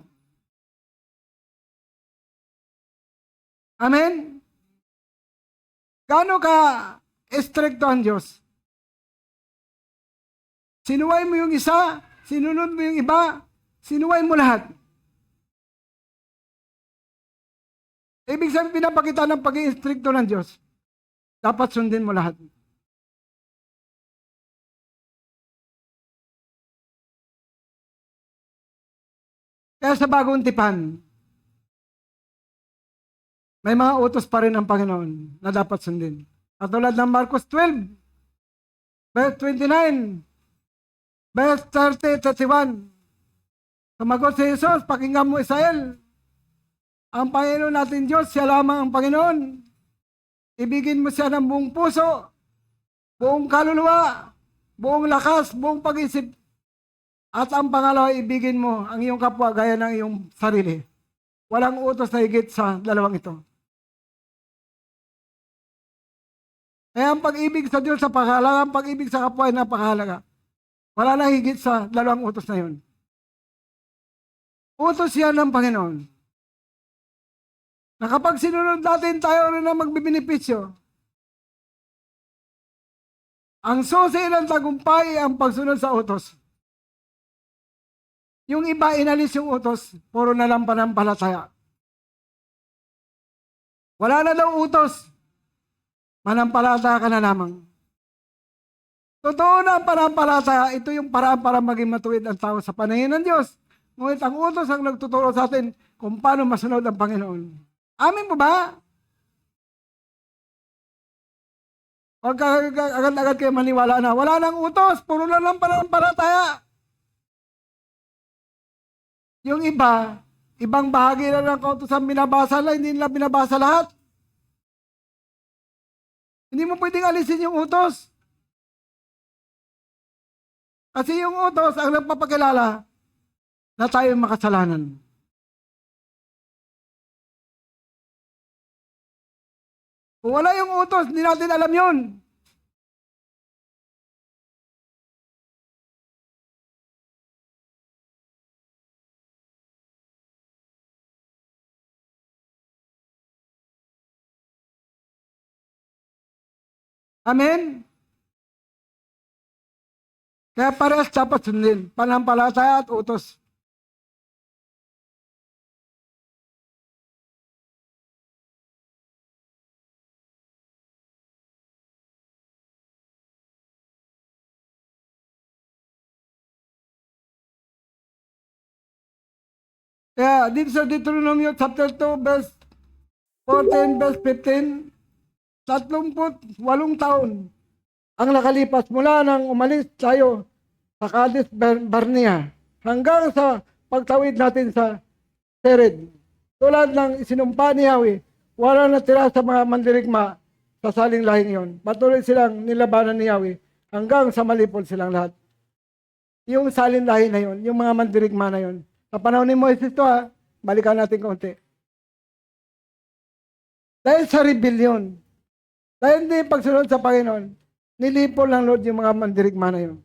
Amen? Gaano ka stricto ang Diyos? Sinuway mo yung isa, sinunod mo yung iba, sinuway mo lahat. Ibig sabihin, pinapakita ng pag-i-stricto ng Diyos. Dapat sundin mo lahat. Kaya sa bagong tipan, may mga utos pa rin ang Panginoon na dapat sundin. Katulad ng Marcos 12, verse 29, verse 30, 31. Sumagot si Jesus, pakinggan mo Israel. Ang Panginoon natin Diyos, siya lamang ang Panginoon. Ibigin mo siya ng buong puso, buong kaluluwa, buong lakas, buong pag-isip. At ang pangalawa, ibigin mo ang iyong kapwa gaya ng iyong sarili. Walang utos na higit sa dalawang ito. Kaya ang pag-ibig sa Diyos sa pakahalaga, ang pag-ibig sa kapwa ay napakahalaga. Wala na higit sa dalawang utos na yun. Utos yan ng Panginoon. Na kapag sinunod natin, tayo rin na magbibenepisyo. Ang susi ng tagumpay ang pagsunod sa utos. Yung iba inalis yung utos, puro na lang panampalataya. Wala na daw utos. Manampalataya ka na lamang. Totoo na ang panampalataya, ito yung paraan para maging matuwid ang tao sa paningin ng Diyos. Ngunit ang utos ang nagtuturo sa atin kung paano masunod ang Panginoon. Amin po ba? Huwag agad-agad kayo maniwala na. Wala nang utos, puro na lang panampalataya. Yung iba, ibang bahagi na ng kautusan binabasa lang, hindi nila binabasa lahat. Hindi mo pwedeng alisin yung utos. Kasi yung utos ang nagpapakilala na tayo makasalanan. Kung wala yung utos, hindi natin alam yun. Amen? Kaya parehas dapat sundin, panampalataya at utos. Kaya dito sa Deuteronomio chapter 2, verse 14, verse 15, 38 taon ang nakalipas mula nang umalis tayo sa Kadesh Barnea hanggang sa pagtawid natin sa Sered. Tulad ng isinumpa ni Yahweh, wala natira sa mga mandirigma sa saling lahing yon. Patuloy silang nilabanan ni Yahweh hanggang sa malipol silang lahat. Yung salin lahi na yon, yung mga mandirigma na yon. Sa panahon ni Moises ito balikan natin konti. Dahil sa rebellion, dahil hindi pagsunod sa Panginoon, nilipol ng Lord yung mga mandirigma na yun.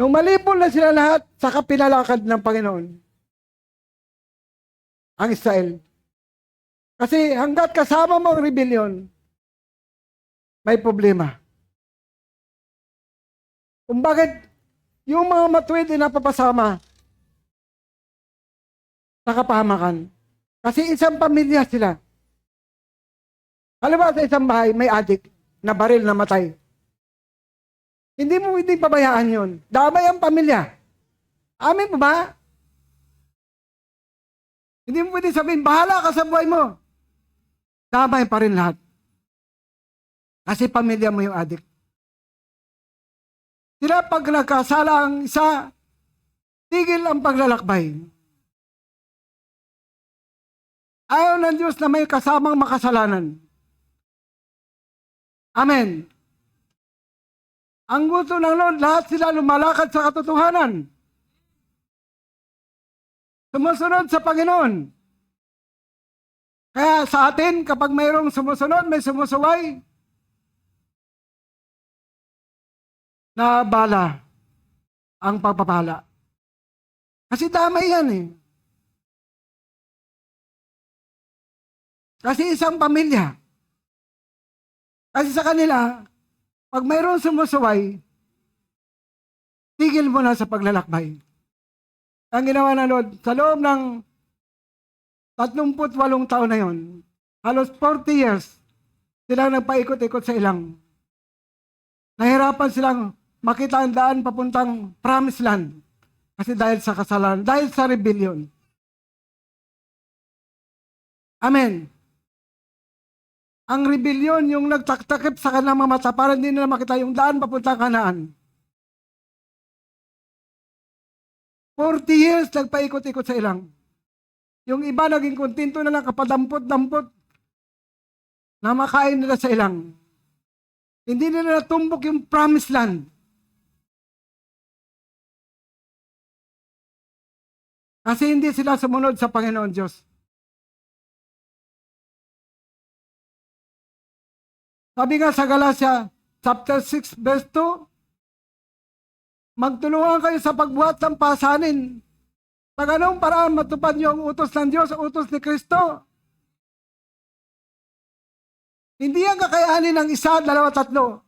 Nung malipol na sila lahat, saka pinalakad ng Panginoon ang Israel. Kasi hanggat kasama mo ang rebellion, may problema. Kung bakit yung mga matuwid na napapasama sa kapahamakan. Kasi isang pamilya sila. Halimbawa sa isang bahay, may adik na baril na matay. Hindi mo pwedeng pabayaan yun. Damay ang pamilya. Amin po ba? Hindi mo pwedeng sabihin, bahala ka sa buhay mo. Damay pa rin lahat. Kasi pamilya mo yung adik. Sila pag nagkasala ang isa, tigil ang paglalakbay. Ayaw ng Diyos na may kasamang makasalanan. Amen. Ang gusto ng Lord, lahat sila lumalakad sa katotohanan. Sumusunod sa Panginoon. Kaya sa atin, kapag mayroong sumusunod, may sumusuway, na bala ang pagpapala. Kasi tama yan eh. Kasi isang pamilya. Kasi sa kanila, pag mayroong sumusuway, tigil mo na sa paglalakbay. Ang ginawa ng Lord, sa loob ng 38 taon na yon, halos 40 years, silang nagpaikot-ikot sa ilang. Nahirapan silang makita ang daan papuntang promised land. Kasi dahil sa kasalanan, dahil sa rebellion. Amen. Ang rebellion, yung nagtaktakip sa kanilang mga mata para hindi nila makita yung daan papuntang Kanaan. 40 years nagpaikot-ikot sa ilang. Yung iba naging kontento na lang kapadampot-dampot na makain nila sa ilang. Hindi nila natumbok yung promised land. Kasi hindi sila sumunod sa Panginoon Diyos. Sabi nga sa Galatia, chapter 6, verse 2, magtulungan kayo sa pagbuhat ng pasanin. Sa ganong paraan matupad niyo ang utos ng Diyos, utos ni Kristo. Hindi ang kakayanin ng isa, dalawa, tatlo.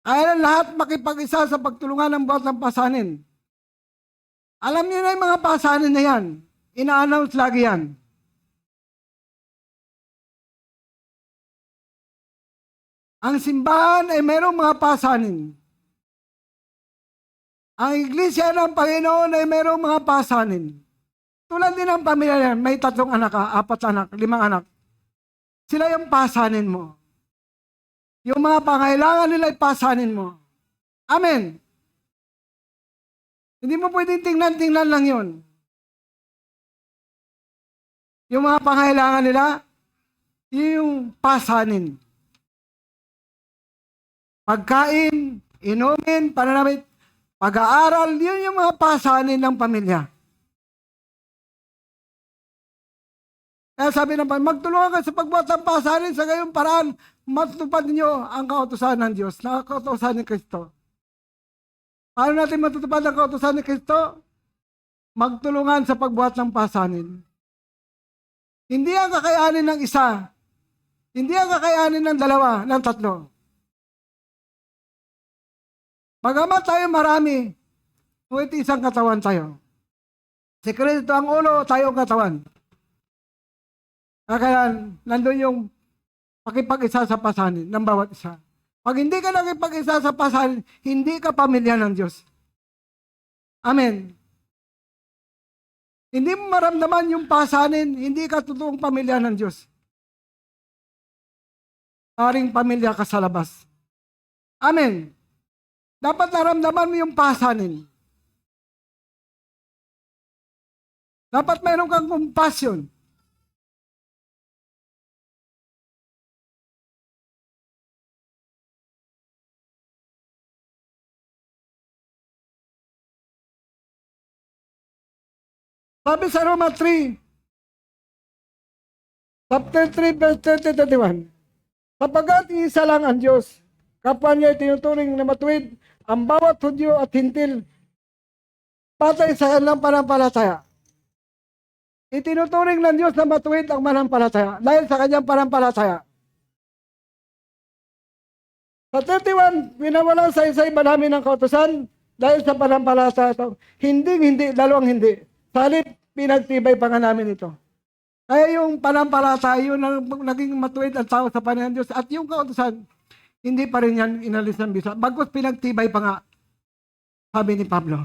Kaya lahat makipag-isa sa pagtulungan ng buhat ng pasanin. Alam niyo na yung mga pasanin na yan. Ina-announce lagi yan. Ang simbahan ay mayroong mga pasanin. Ang iglesia ng Panginoon ay mayroong mga pasanin. Tulad din ng pamilya yan, may 3 anak ka, 4 anak, 5 anak. Sila yung pasanin mo. Yung mga pangailangan nila ay pasanin mo. Amen. Hindi mo pwedeng tingnan-tingnan lang yun. Yung mga pangailangan nila, yung pasanin. Pagkain, inumin, pananamit, pag-aaral, yun yung mga pasanin ng pamilya. Kaya sabi ng Panginoon, magtulungan kayo sa pagbuhat ng pasanin sa gayong paraan, matutupad niyo ang kautusan ng Diyos, na kautusan ni Kristo. Paano natin matutupad ang kautusan ni Kristo? Magtulungan sa pagbuhat ng pasanin. Hindi ang kakayanin ng isa, hindi ang kakayanin ng dalawa, ng 3. Bagamat tayo marami, ngunit isang katawan tayo. Si Kristo ang ulo, tayo ang katawan. Kaya nandun yung pakipag-isa sa pasanin ng bawat isa. Pag hindi ka nakipag-isa sa pasanin, hindi ka pamilya ng Diyos. Amen. Hindi mo maramdaman yung pasanin, hindi ka totoong pamilya ng Diyos. Paring pamilya ka sa labas. Amen. Dapat naramdaman mo yung pasanin. Dapat mayroon kang compassion. Sabi sa Roma 3, chapter 3, verse 30-31, sapagkat isa lang ang Diyos, kapwa niya tinuturing na matuwid ang bawat Hudyo at Hintil patay sa kanilang panampalataya. Itinuturing ng Diyos na matuwid ang manampalataya dahil sa kanyang panampalataya. Sa 31, pinawalan sa isa iba namin ng kautusan dahil sa panampalataya. Hindi, dalawang hindi. Salip, pinagtibay pa nga namin ito. Kaya yung panampalataya, yun naging matuwid ang tao sa panahon ng Diyos. At yung kautusan, hindi pa rin yan inalis ng bisa. Bagkus pinagtibay pa nga, sabi ni Pablo.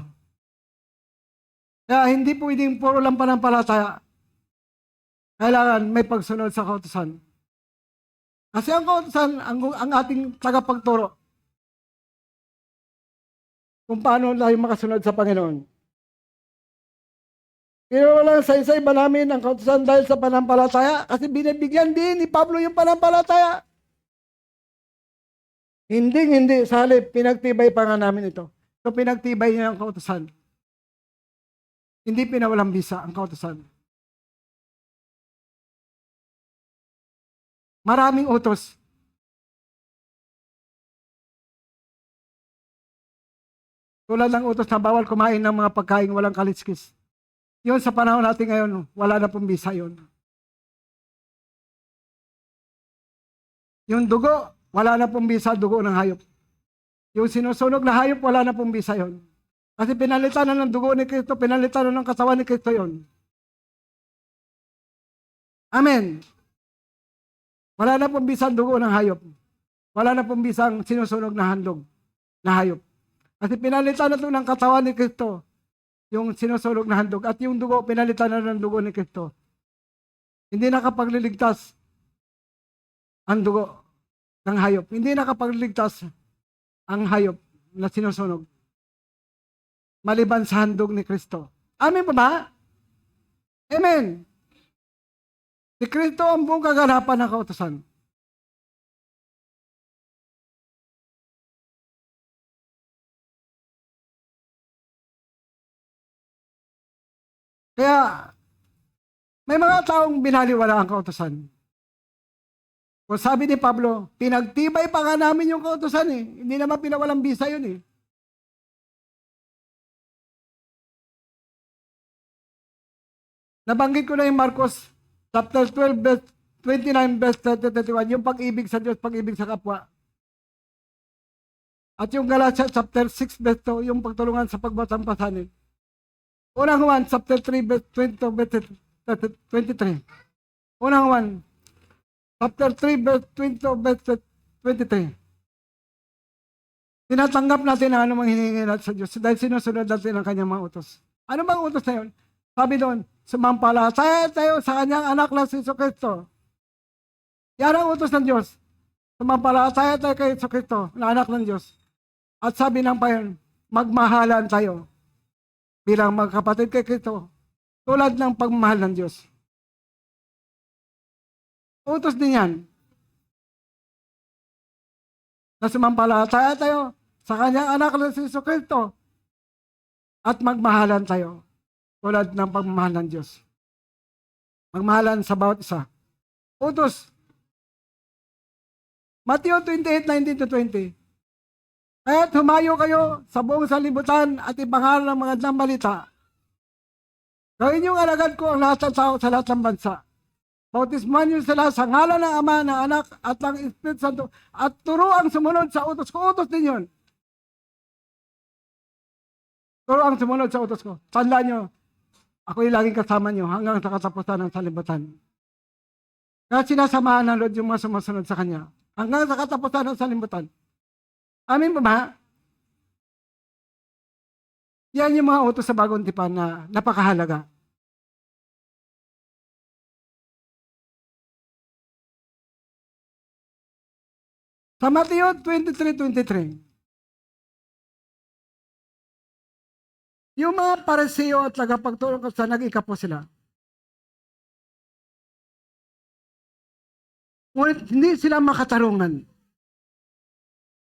Kaya hindi pwedeng puro lang panampalataya. Kailangan may pagsunod sa kautusan. Kasi ang kautusan, ang ating tagapagturo. Kung paano tayo makasunod sa Panginoon. Pero lang sa isa-iba namin ang kautusan dahil sa panampalataya. Kasi binibigyan din ni Pablo yung panampalataya. Hindi, salip, pinagtibay pa nga namin ito. So pinagtibay niya ang kautusan. Hindi pinawalang bisa ang kautusan. Maraming utos. Tulad ng utos na bawal kumain ng mga pagkain walang kaliskis. Yun sa panahon natin ngayon, wala na pong bisa yun. Yung dugo, wala na pong bisa, dugo ng hayop. Yung sinusunog na hayop, wala na pong bisa yun. Kasi pinalitan na ng dugo ni Kristo, pinalitan na ng katawan ni Kristo yun. Amen. Wala na pong bisang dugo ng hayop. Wala na pong bisang sinusunog na handog na hayop. Kasi pinalitan na ito ng katawan ni Kristo, yung sinusunog na handog. At yung dugo, pinalitan na ng dugo ni Kristo. Hindi nakapagliligtas ang dugo ng hayop. Hindi nakapagliligtas ang hayop na sinusunog. Maliban sa handog ni Kristo. Amen pa ba? Amen. Si Kristo ang buong kaganapan ng kautusan. Kaya, may mga taong binaliwala ang kautusan. Kung sabi ni Pablo, pinagtibay pa nga namin yung kautusan eh. Hindi naman pinawalang bisa yun eh. Nabanggit ko na yung Marcos chapter 12, verse 29, verse 30-31, yung pag-ibig sa Diyos, pag-ibig sa kapwa. At yung Galatians chapter 6, verse 2, yung pagtulungan sa pagbatang pasanin. Unang Juan, chapter 3, verse 22, verse 23. Unang Juan, chapter 3, verse 22, verse 23. Tinatanggap natin na anumang hinihingi natin sa Diyos dahil sinusunod natin ang kanyang mga utos. Ano bang utos na yun? Sabi doon, sumampalataya tayo sa kanyang anak na si Jesucristo. Yan ang utos ng Diyos. Sumampalataya tayo kay Jesucristo na anak ng Diyos. At sabi ng payon, magmahalan tayo bilang magkapatid kay Kristo, tulad ng pagmamahal ng Diyos. Utos din yan. Na sumampalataya tayo sa kanyang anak na si Jesucristo at magmahalan tayo, tulad ng pagmamahal ng Diyos. Magmahalan sa bawat isa. Utos. Matthew 28:19-20. Kaya't humayo kayo sa buong sanlibutan at ipangaral ng mga magandang balita. Gawin niyong alagad ko ang lahat ng tao sa lahat ng bansa. Bautismuhan niyo sila sa ngalan ng Ama, ng Anak, at ng Espiritu Santo, at turuang sumunod sa utos ko. Utos din yun. Turuang sumunod sa utos ko. Tandaan niyo, ako'y laging kasama niyo hanggang sa katapusan ng sanlibutan. Kaya sinasamahan ng Lord yung mga sumusunod sa Kanya. Hanggang sa katapusan ng sanlibutan. Amin ba ba? Yan yung mga utos sa bagong tipan na napakahalaga. Sa Matthew 23:23, yung mga pariseo at tagapagturo sa nag-ikapo sila. Ngunit hindi sila makatarungan.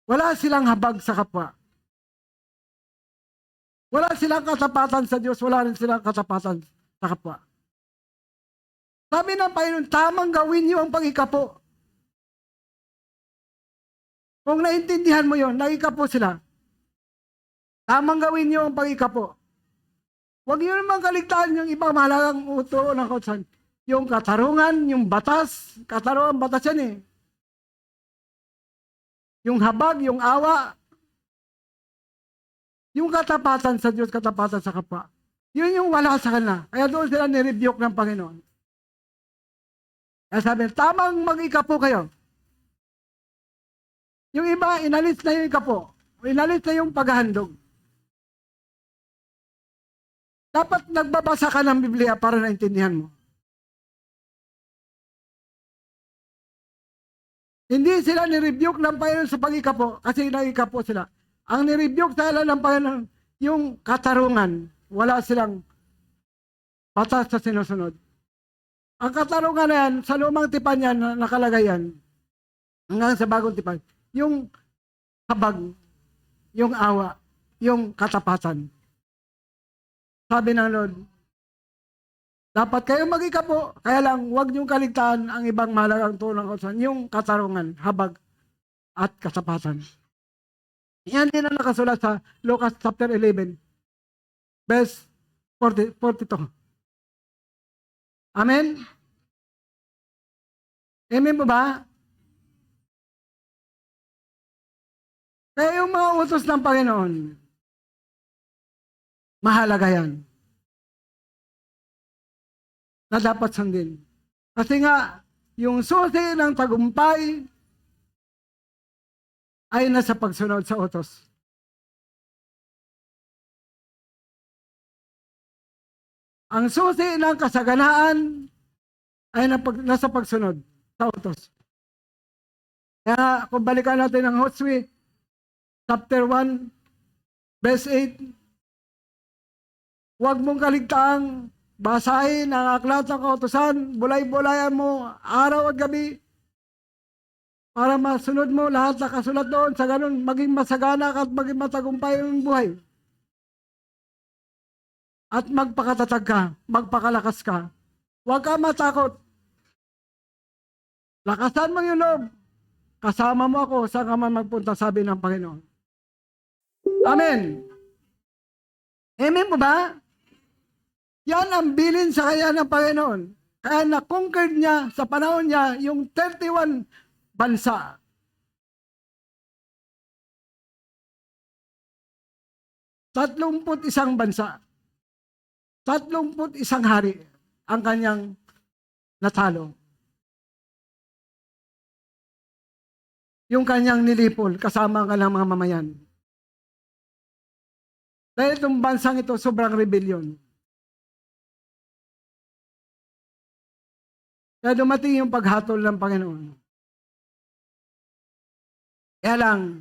Wala silang habag sa kapwa. Wala silang katapatan sa Diyos, wala rin silang katapatan sa kapwa. Sabi ng Panginoon, tamang gawin niyo ang pag-ikapo. Kung naintindihan mo yon, nag-ikapo sila. Tamang gawin niyo ang pag-ikapo. Huwag niyo naman kaligtaan yung ibang mahalagang uturo ng kautusan. Yung katarungan, yung batas, katarungan batas yan eh. Yung habag, yung awa, yung katapatan sa Diyos, katapatan sa kapwa. Yun yung wala sa kanila. Kaya doon sila nirebuke ng Panginoon. Kaya sabi, tamang mag-ikapo kayo. Yung iba, inalis na yung ikapo. Inalis na yung paghahandog. Dapat nagbabasa ka ng Biblia para naintindihan mo. Hindi sila nirebuke ng Panginoon sa pag-ikapo kasi nag-ikapo sila. Ang nirebuke sila ng Panginoon, yung katarungan. Wala silang batas sa sinusunod. Ang katarungan na yan, sa lumang tipan yan, nakalagay yan. Hanggang sa bagong tipan. Yung habag, yung awa, yung katapatan. Sabi ng Lord, Dapat kayo mag-ikapo, kaya lang huwag niyong kaligtaan ang ibang mahalagang tunang kautusan, yung katarungan, habag, at katapatan. Yan din ang nakasulat sa Lucas chapter 11, verse 42. Amen? Amen po ba? Kaya yung mga utos ng Panginoon, mahalaga yan na dapat sundin. Kasi nga, yung susi ng tagumpay ay nasa pagsunod sa utos. Ang susi ng kasaganaan ay nasa pagsunod sa utos. Kaya kung balikan natin ang Hosea, chapter 1, verse 8, huwag mong kaligtaang basahin ang aklat ng kautusan, bulay-bulayan mo araw at gabi para masunod mo lahat na kasulat doon, sa ganun maging masagana at maging matagumpay ang buhay. At magpakatatag ka, magpakalakas ka. Huwag ka matakot. Lakasan mo yung loob. Kasama mo ako saan ka man magpunta, sabi ng Panginoon. Amen. Amen po ba? Yan ang bilin sa kanya ng Panginoon. Kaya na-conquered niya sa panahon niya yung 31 bansa. Isang bansa. 31 hari ang kanyang natalo. Yung kanyang nilipol kasama ang kanyang mga mamayan. Dahil itong bansang ito sobrang rebellion. Kaya dumating yung paghatol ng Panginoon. Kaya lang,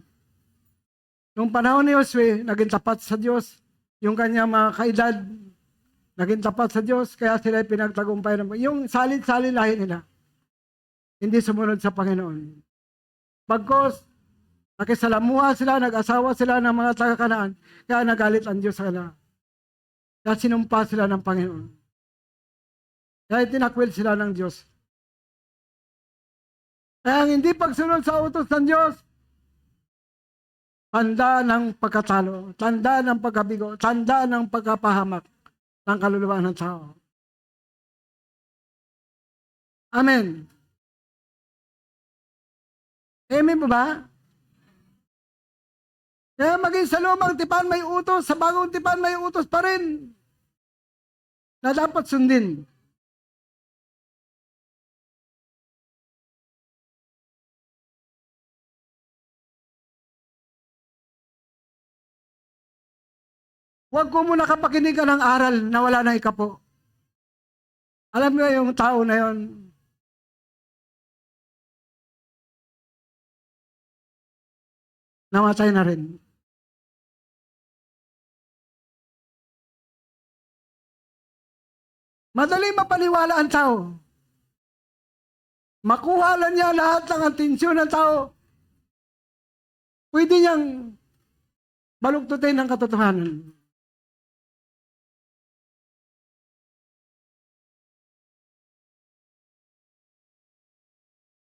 nung panahon ni Josue, naging tapat sa Diyos, yung kanyang mga kaedad, naging tapat sa Diyos, kaya sila pinagtagumpay ng yung salin-salin lahi nila. Hindi sumunod sa Panginoon. Pagkos, nakisalamuha sila, nag-asawa sila ng mga taga-Kanaan, kaya nagalit ang Diyos sa kanila. Kaya sinumpa sila ng Panginoon. Kaya tinakwil sila ng Diyos. Kaya ang hindi pagsunod sa utos ng Diyos, tanda ng pagkatalo, tanda ng pagkabigo, tanda ng pagkapahamak ng kaluluwa ng tao. Amen. Amen po ba? Kaya maging sa lumang tipan may utos, sa bagong tipan may utos pa rin na dapat sundin. Huwag ko muna kapakinigan ng aral na wala na ikapo. Alam mo yung tao na yon, namatay na rin. Madali mapaniwala ang tao. Makuha lang niya lahat ng atensyon ng tao. Pwede niyang baluktutin ang katotohanan.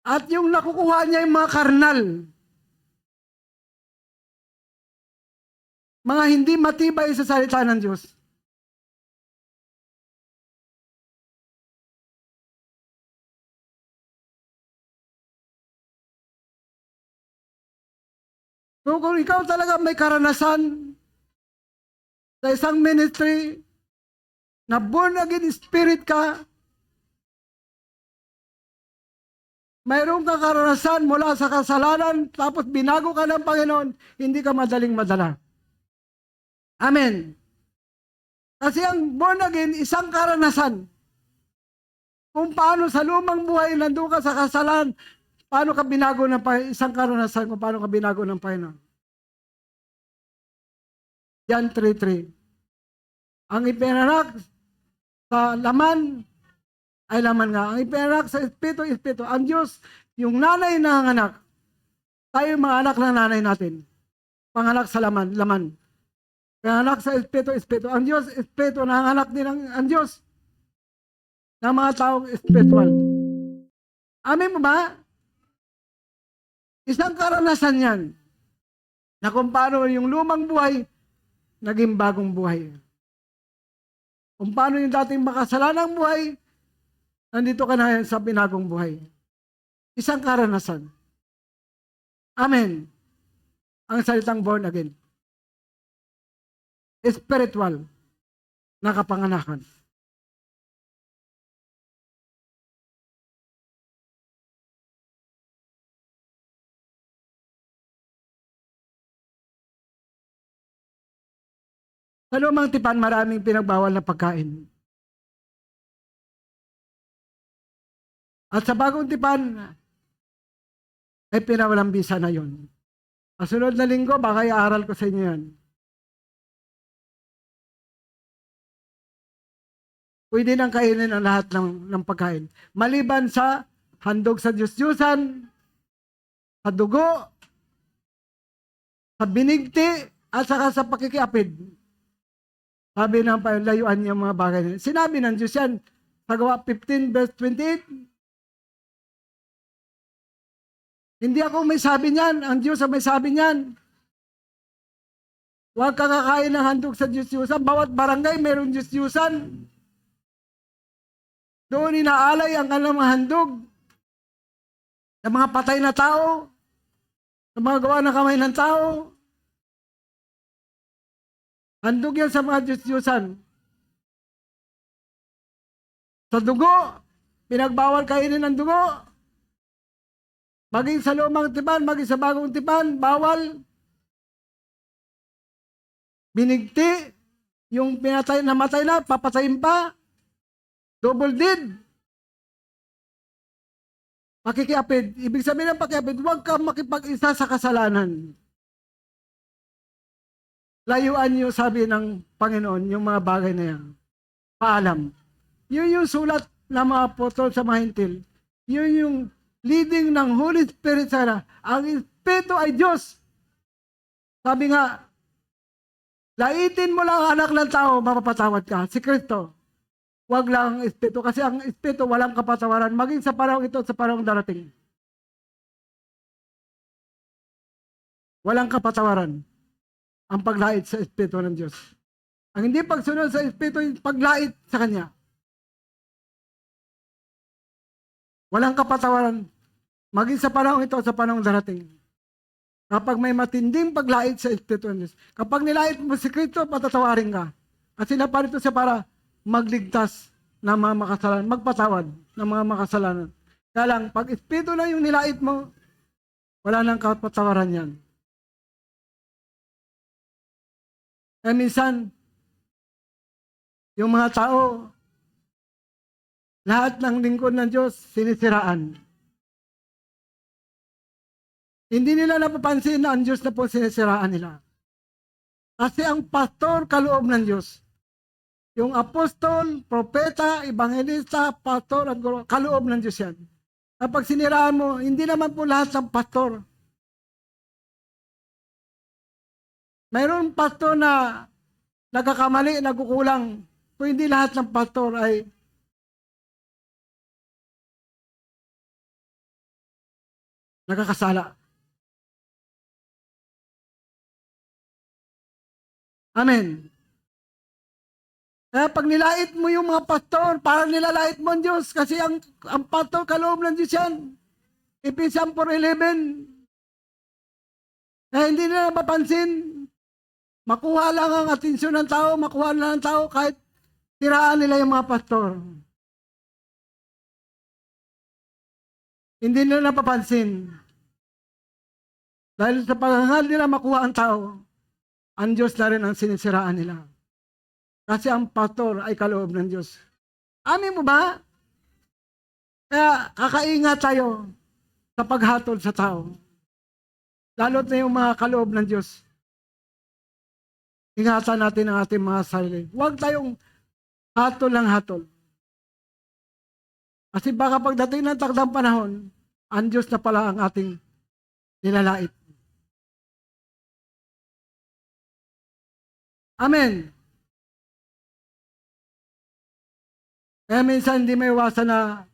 At yung nakukuha niya yung mga karnal, mga hindi matibay sa salita ng Diyos. So kung ikaw talaga may karanasan sa isang ministry na born again spirit ka, mayroon kang karanasan mula sa kasalanan, tapos binago ka ng Panginoon, hindi ka madaling madala. Amen. Kasi ang born again, isang karanasan. Kung paano sa lumang buhay nandun ka sa kasalanan, paano ka binago ng Panginoon, isang karanasan kung paano ka binago ng Panginoon. John 3:3. Ang ipinanak sa laman ay laman nga. Ang ipinanak sa espiritu, espiritu. Ang Diyos, yung nanay na anak, tayo mga anak ng nanay natin. Panganak sa laman, laman. Panganak sa espiritu, espiritu. Ang Diyos, espiritu, nanganak din ang Diyos. ng mga taong spiritual. Amin mo ba? Isang karanasan yan na kung paano yung lumang buhay naging bagong buhay. Kung paano yung dating makasalanang buhay, nandito ka na sa pinagong buhay. Isang karanasan. Amen. Ang salitang born again. Spiritual na kapanganakan. Sa lumang tipan, maraming pinagbawal na pagkain. At sa bagong tipan, ay pinawalang bisa na yon. Sa sunod na linggo, baka i-aaral ko sa inyo yan. Pwede nang kainin ang lahat ng pagkain. Maliban sa handog sa Diyos-Diyusan, sa dugo, sa binigti, at saka sa pakikiapid. Sabi ng layuan niya mga bagay niya. Sinabi ng Diyos yan, sa Gawa 15 verse 28, hindi ako may sabi niyan, ang Diyos ang may sabi niyan. Huwag kang kakain ng handog sa Diyos-Diyusan. Bawat barangay mayroong Diyos-Diyusan. Doon inaalay ang kanilang mga handog sa mga patay na tao, sa mga gawa ng kamay ng tao. Handog yan sa mga Diyos-Diyusan. Sa dugo, pinagbawal kainin ng dugo. Maging sa lumang tipan, maging sa bagong tipan, bawal. Binigti, yung pinatay, namatay na, papatayin pa. Double deed. Pakikiapid. Ibig sabihin ng pakiapid, huwag kang makipag-isa sa kasalanan. Layuan niyo, sabi ng Panginoon, yung mga bagay na yan. Paalam. Yun yung sulat ng mga apostol sa mga hintil. Yun yung leading ng Holy Spirit sana. Ang Espiritu ay Diyos. Sabi nga, laitin mo lang ang anak ng tao, mapapatawad ka. Si Kristo. Huwag lang ang Espiritu. Kasi ang Espiritu walang kapatawaran. Maging sa panahon ito, sa panahon darating. Walang kapatawaran ang paglait sa Espiritu ng Diyos. Ang hindi pagsunod sa Espiritu, yung paglait sa Kanya. Walang kapatawaran. Maging sa panahon ito, sa panahon darating. Kapag may matinding paglait sa Espiritu ng Diyos. Kapag nilait mo si Kristo, patatawarin ka. Kasi naparito siya para magligtas ng mga makasalanan, magpatawad ng mga makasalanan. Kaya lang, pag Espiritu na yung nilait mo, wala nang kapatawaran yan. Kaya minsan, yung mga tao, lahat ng lingkod ng Diyos, sinisiraan. Hindi nila napapansin na ang Diyos na po sinisiraan nila. Kasi ang pastor, kaloob ng Diyos. Yung apostol, propeta, evangelista, pastor, at guro, kaloob ng Diyos yan. Kapag siniraan mo, hindi naman po lahat ng pastor. Mayroon pastor na nagkakamali, nagkukulang. Kung hindi lahat ng pastor ay nagkakasala. Amen. Kaya pag nilait mo yung mga pastor, parang nilalait mo ang Diyos. Kasi ang pastor, kaloob ng Diyos yan. Ephesians 4:11. Kaya hindi nila mapapansin. Makuha lang ang atensyon ng tao, makuha lang ng tao kahit tiraan nila yung mga pastor. Hindi nila napapansin. Dahil sa paghahal nila makuha ang tao, ang Diyos na rin ang sinisiraan nila. Kasi ang pastor ay kaloob ng Diyos. Amin mo ba? Kaya kakaingat tayo sa paghatol sa tao. Lalo't na yung mga kaloob ng Diyos. Ingatan natin ang ating mga sarili. Huwag tayong hatol ng hatol. Kasi baka pagdating ng takdang panahon, ang Diyos na pala ang ating nilalait. Amen. Kaya minsan hindi may iwasan na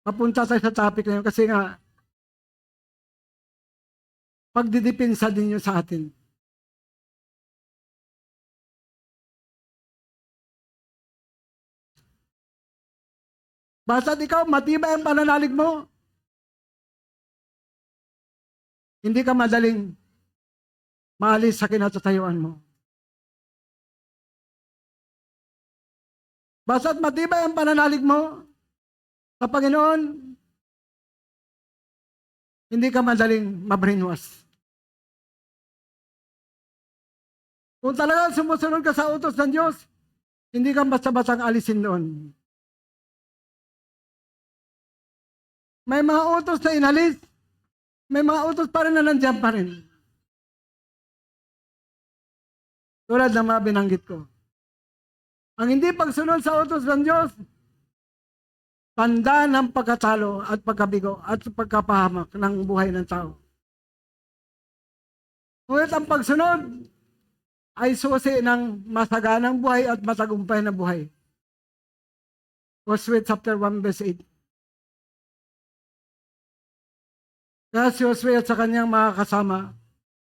mapunta tayo sa topic na yun kasi nga, pagdidipinsa din yun sa atin. Basta't ikaw, matibay ang pananalig mo, hindi ka madaling maalis sa kinatatayuan mo. Basta't matibay ang pananalig mo sa Panginoon, hindi ka madaling ma-brainwash. Kung talagang sumusunod ka sa utos ng Diyos, hindi ka basta-bastang alisin doon. May mga utos na inalis, may mga utos pa rin na nandiyan pa rin. Tulad ng mga binanggit ko. Ang hindi pagsunod sa utos ng Diyos, tanda ng pagkatalo at pagkabigo at pagkapahamak ng buhay ng tao. Ngunit ang pagsunod ay susi ng masaganang buhay at matagumpay na buhay. Joshua chapter 1 verse 8. Kaya si Joshua at sa kanyang mga kasama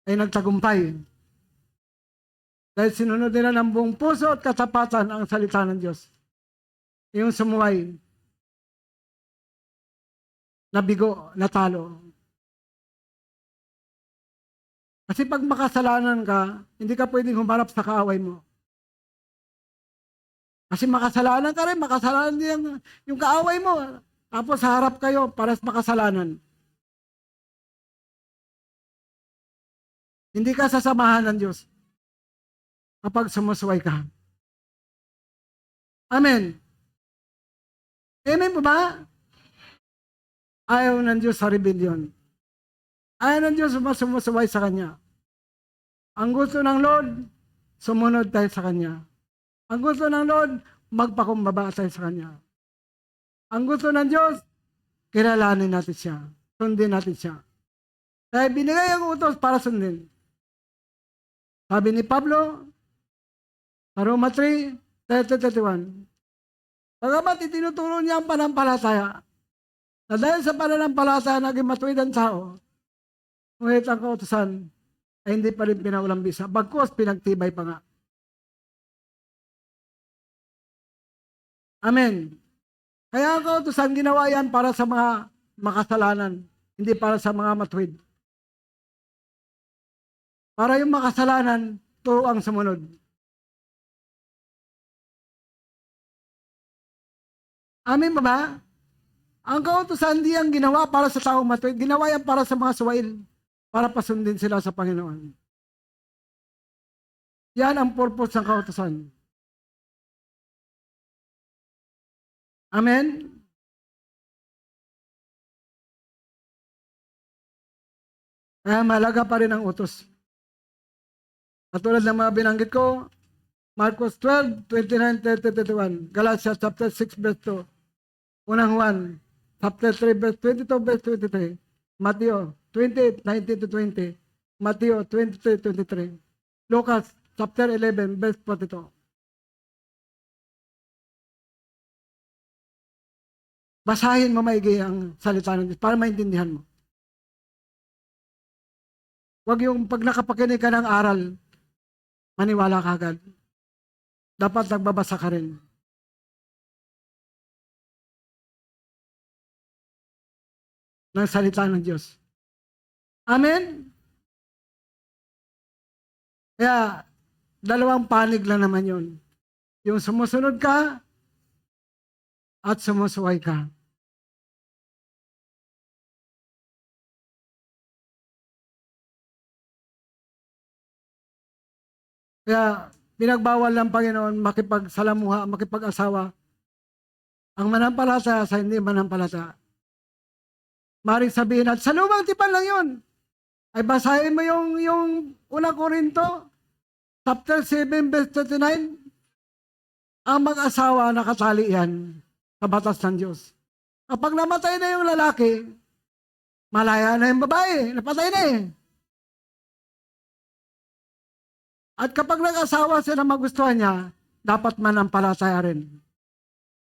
ay nagtagumpay. Dahil sinunod nila ng buong puso at katapatan ang salita ng Diyos. Yung sumuway, nabigo, natalo. Kasi pag makasalanan ka, hindi ka pwedeng humarap sa kaaway mo. Kasi makasalanan ka rin, makasalanan din yung kaaway mo. Tapos harap kayo, pares makasalanan. Hindi ka sasamahan ng Diyos kapag sumusuway ka. Amen. Amen po ba? Ayaw ng Diyos sa rebellion. Ayaw ng Diyos sumusuway sa Kanya. Ang gusto ng Lord, sumunod tayo sa Kanya. Ang gusto ng Lord, magpakumbaba tayo sa Kanya. Ang gusto ng Diyos, kilalanin natin siya. Sundin natin siya. Kaya binigay ang utos para sundin. Sabi ni Pablo, sa Roma 3:30-31, pagamat itinuturo niya ang panampalataya, na dahil sa pananampalataya naging matuwid ang tao, ngunit ang kautusan ay hindi pa rin pinaulang bisa, bagkus pinagtibay pa nga. Amen. Kaya ang kautusan ginawa yan para sa mga makasalanan, hindi para sa mga matuwid. Para yung makasalanan, turo ang sumunod. Amin ba ba? Ang kautusan di ang ginawa para sa taong matuwid. Ginawa yan para sa mga suwail. Para pasundin sila sa Panginoon. Yan ang purpose ng kautusan. Amen? Kaya mahalaga pa rin ang utos. Katulad ng mga binanggit ko, Marcos 12:29-30-31, Galatians chapter 6 verse 2, Unang Juan chapter 3 verse 22 verse 23, Mateo 20:19-20, Mateo 23:23, Lucas chapter 11 verse 42. Basahin mo maigi ang salita ng Diyos para maintindihan mo. Huwag yung pag nakapakinig ka ng aral, maniwala ka agad. Dapat nagbabasa ka rin. Ng salita ng Diyos. Amen? Kaya, dalawang panig lang naman yun. Yung sumusunod ka at sumusuway ka. Kaya, pinagbawal ng Panginoon makipagsalamuha, makipag-asawa ang manampalataya sa hindi manampalataya. Maring sabihin at sa lumang tipan lang yun. Ay basahin mo yung unang Korinto, chapter 7, verse 39. Ang mag-asawa nakatali yan sa batas ng Diyos. Kapag namatay na yung lalaki, malaya na yung babae, napatay na eh. At kapag nag-asawa sila magustuhan niya, dapat manampalataya rin.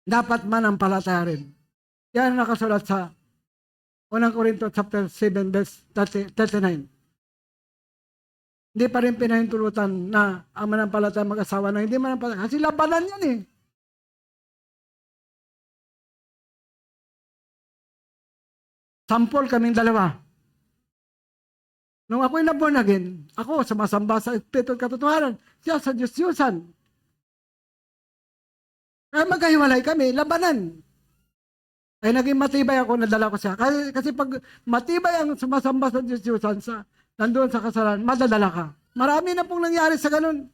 Dapat manampalataya rin. Yan ang nakasulat sa 1 Corinto chapter 7 verse 39. Hindi pa rin pinahintulutan na ang manampalataya mag-asawa na hindi manampalataya. Kasi labanan yan eh. Sampol kaming dalawa. Nung ako'y na-born again, ako sumasamba sa Espiritu at katotohanan, siya sa Diyos-Diyosan. Kaya magkahiwalay kami, labanan. Ay naging matibay ako, nadala ko siya. Kasi pag matibay ang sumasamba sa Diyos-Diyosan, nandoon sa kasalanan, madadala ka. Marami na pong nangyari sa ganun.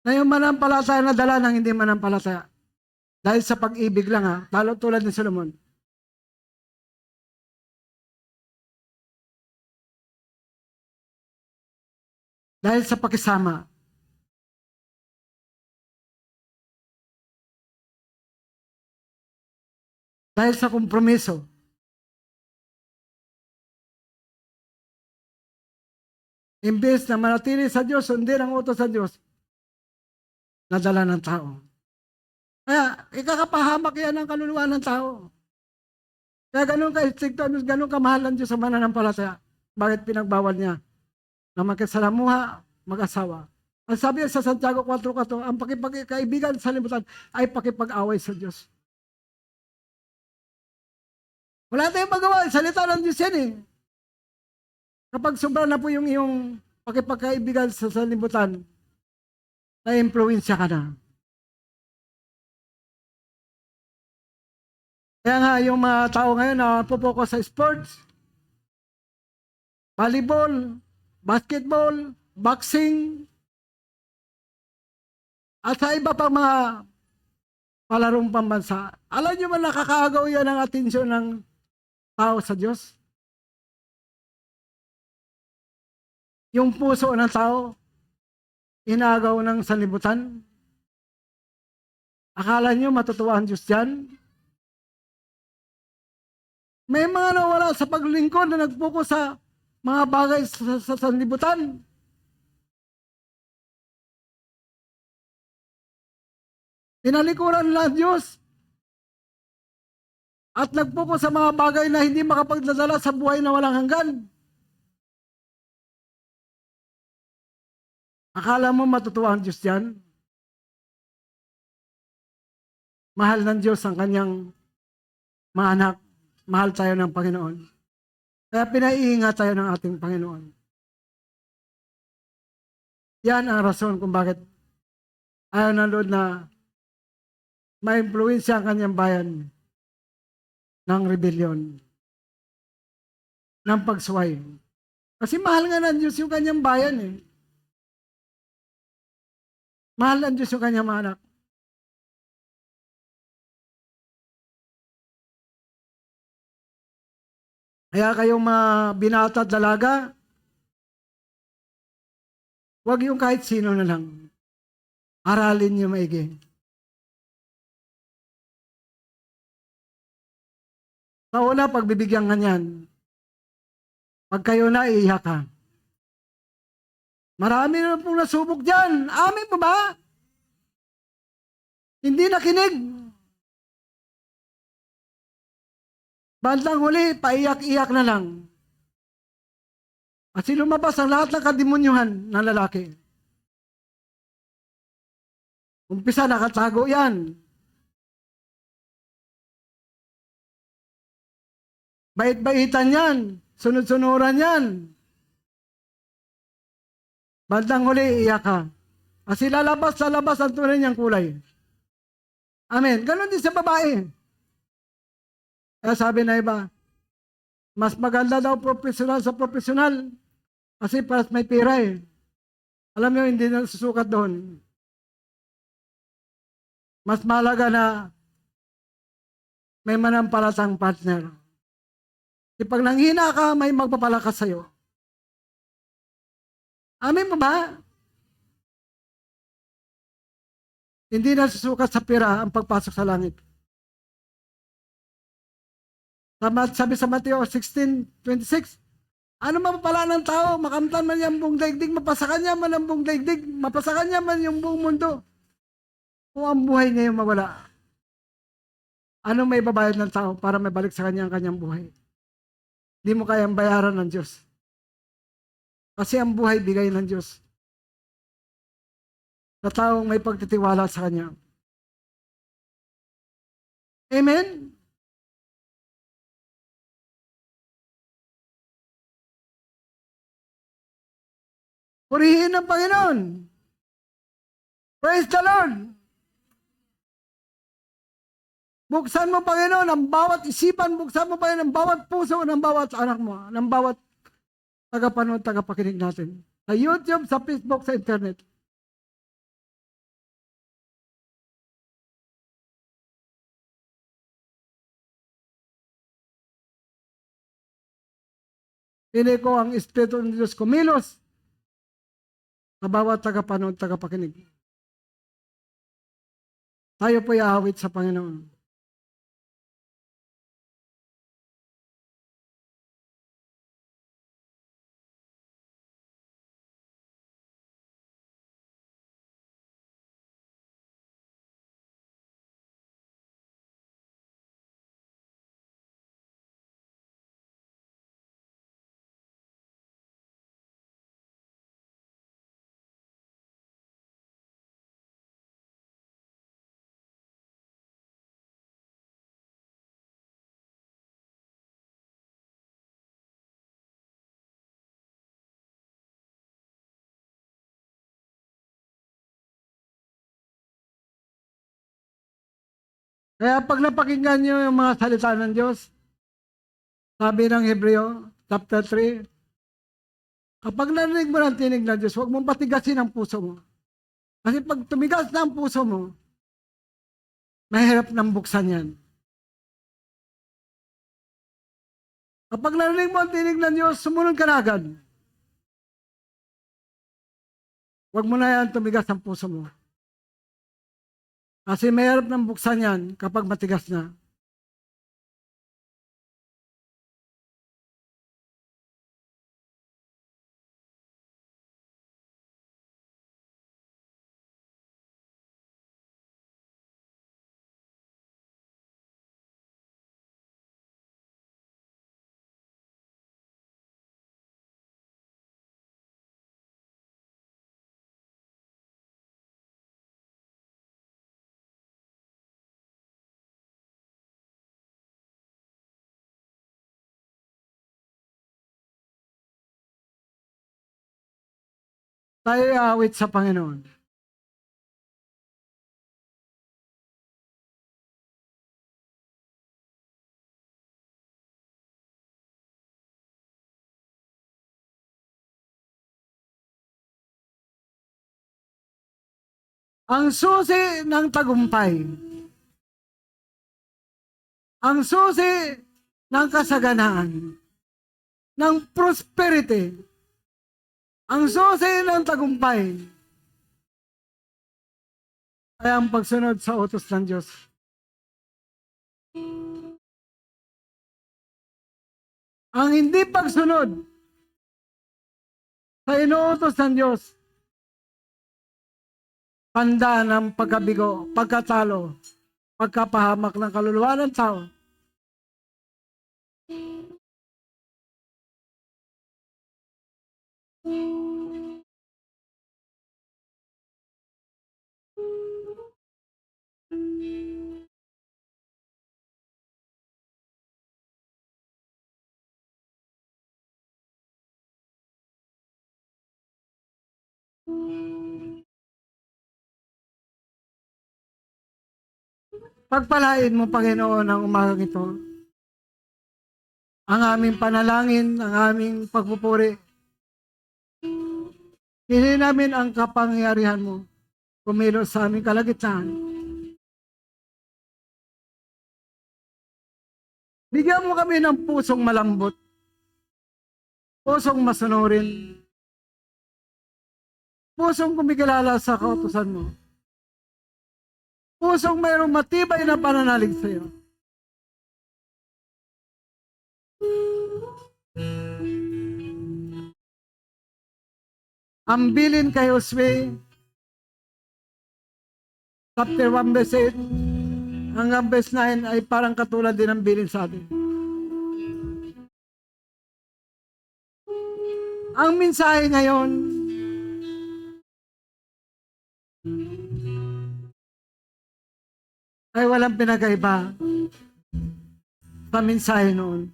Na yung manampalataya na dala ng hindi manampalataya. Dahil sa pag-ibig lang ha, lalo tulad ni Solomon. Dahil sa pakisama. Dahil sa kompromiso. Imbes na manatili sa Diyos, sundin ang utos sa Diyos, nadala ng tao. Kaya, ikakapahamak yan ang kaluluwa ng tao. Kaya ganun ka-istrikto, ganun kamahal ang Diyos sa mananampalataya. Bakit pinagbawal niya na makisalamuha, mag-asawa? Ang sabi sa Santiago 4:4, ang pakipagkaibigan sa libutan ay pakipag-away sa Diyos. Wala tayong magawa, salita ng Diyos yan eh. Kapag sobra na po yung iyong pakipagkaibigan sa libutan, na-influensya ka na. Kaya nga yung mga tao ngayon na pupokus sa sports, volleyball, basketball, boxing, at sa iba pang mga palarong pambansa. Alam nyo ba nakakaagaw yan ang atensyon ng tao sa Diyos? Yung puso ng tao, inagaw ng sanlibutan. Akala nyo matutuwa ang Diyos dyan? May mga nawala sa paglingkod na nagpokus sa mga bagay sa sanlibutan. Tinalikuran nila ang Diyos at nagpokus sa mga bagay na hindi makapagdadala sa buhay na walang hanggan. Akala mo matutuwa ang Diyos dyan? Mahal ng Diyos ang kanyang mga anak. Mahal tayo ng Panginoon. Kaya pinaiingat tayo ng ating Panginoon. Yan ang rason kung bakit ayaw ng Lord na ma-influensya ang kanyang bayan ng rebellion, ng pagsuway. Kasi mahal nga ng Diyos yung kanyang bayan eh. Mahal ng Diyos yung kanyang mga anak. Kaya kayong mga binata at dalaga, huwag yung kahit sino na lang. Aralin niyo maigi. Sa una, pagbibigyan ka niyan. Pag kayo na, iiyak ka. Marami na pong nasubok dyan. Amin mo ba? Hindi nakinig. Bandang huli, paiyak-iyak na lang. Kasi lumabas ang lahat ng kademonyuhan ng lalaki. Umpisa, nakatago yan. Bait-baitan yan. Sunod-sunuran yan. Bandang huli, iyak ka. Kasi lalabas ang tunay niyang kulay. Amen. Ganon din sa babae. Kaya sabi na iba, mas maganda daw profesional sa profesional. Kasi paras may pera eh. Alam niyo, hindi na susukat doon. Mas malaga na may manampalatang partner. Pag nanghina ka, may magpapalakas sa'yo. Amin mo ba? Hindi na susukat sa pera ang pagpasok sa langit. Sabi sa Mateo 16:26, Ano mapapala ng tao? Makamtan man yung buong daigdig, mapasakan niya man ang buong daigdig, mapasakan niya man yung buong mundo. Kung ang buhay niya yung mawala, ano may babayad ng tao para may balik sa kanya ang kanyang buhay? Hindi mo kayang bayaran ng Diyos. Kasi ang buhay bigay ng Diyos sa taong may pagtitiwala sa Kanya. Amen? Purihin ang Panginoon. Praise the Lord. Buksan mo, Panginoon, ang bawat isipan, buksan mo, Panginoon, ang bawat puso ng bawat anak mo, ng bawat tagapanood, tagapakinig natin. Sa YouTube, sa Facebook, sa Internet. Pili ko ang Espiritu ng Diyos kumilos sa bawat tagapanood, tagapakinig. Tayo po'y aawit sa Panginoon. Kaya pag napakinggan nyo yung mga salita ng Diyos, sabi ng Hebreo, chapter 3, kapag narinig mo ng tinig ng Diyos, huwag mong patigasin ang puso mo. Kasi pag tumigas na ang puso mo, mahirap nang buksan yan. Kapag narinig mo ang tinig ng Diyos, sumunod ka na agad. Huwag mo na yan tumigas ang puso mo. Kasi mahirap nang buksan yan kapag matigas na. Tayo awit sa Panginoon. Ang susi ng tagumpay. Ang susi ng kasaganaan. Ng prosperity. Ang susi ng tagumpay ay ang pagsunod sa utos ng Diyos. Ang hindi pagsunod sa inuutos ng Diyos, tanda ng pagkabigo, pagkatalo, pagkapahamak ng kaluluwa ng tao. Pagpalain mo, Panginoon, ang umagang ito. Ang aming panalangin, ang aming pagpupuri. Hindi namin ang kapangyarihan mo kumilos sa aming kalagitnaan. Bigyan mo kami ng pusong malambot, pusong masunurin, pusong kumikilala sa kautusan mo, pusong mayroong matibay na pananalig sa iyo. Ang bilin kay Josue, chapter 1 verse 8 hanggang verse 9 ay parang katulad din ng bilin sa atin. Ang mensahe ngayon ay walang pinagkaiba sa mensahe noon.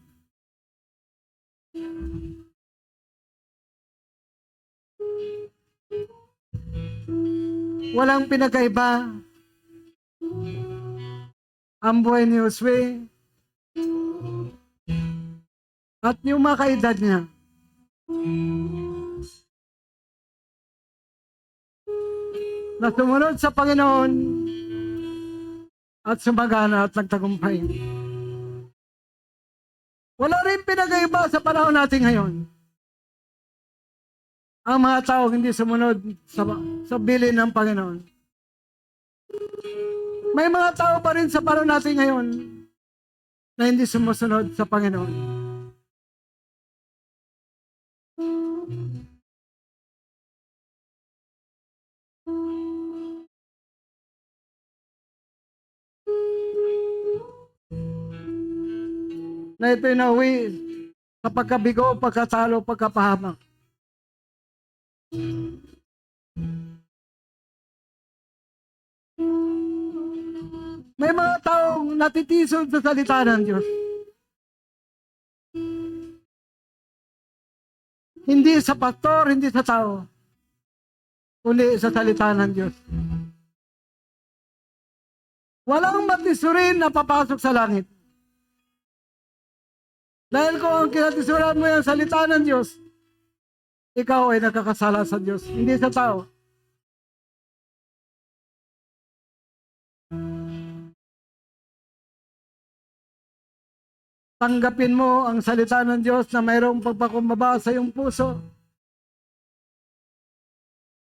Walang pinagkaiba ang buhay ni Josue at yung mga kaedad niya. Na sumunod sa Panginoon at sumagana at nagtagumpay. Wala rin pinagkaiba sa panahon natin ngayon. Ang mga tao hindi sumunod sa bilin ng Panginoon. May mga tao pa rin sa panahon natin ngayon na hindi sumusunod sa Panginoon. Na ito'y nauwi sa pagkabigo, pagkatalo, pagkapahamak. May mga taong natitisod sa salita ng Diyos. Hindi sa pastor, hindi sa tao, kundi sa salita ng Diyos. Walang matisurin na papasok sa langit. Dahil kung ang kinatisuran mo yung salita ng Diyos, ikaw ay nakakasala sa Diyos, hindi sa tao. Tanggapin mo ang salita ng Diyos na mayroong pagpakumbaba sa iyong puso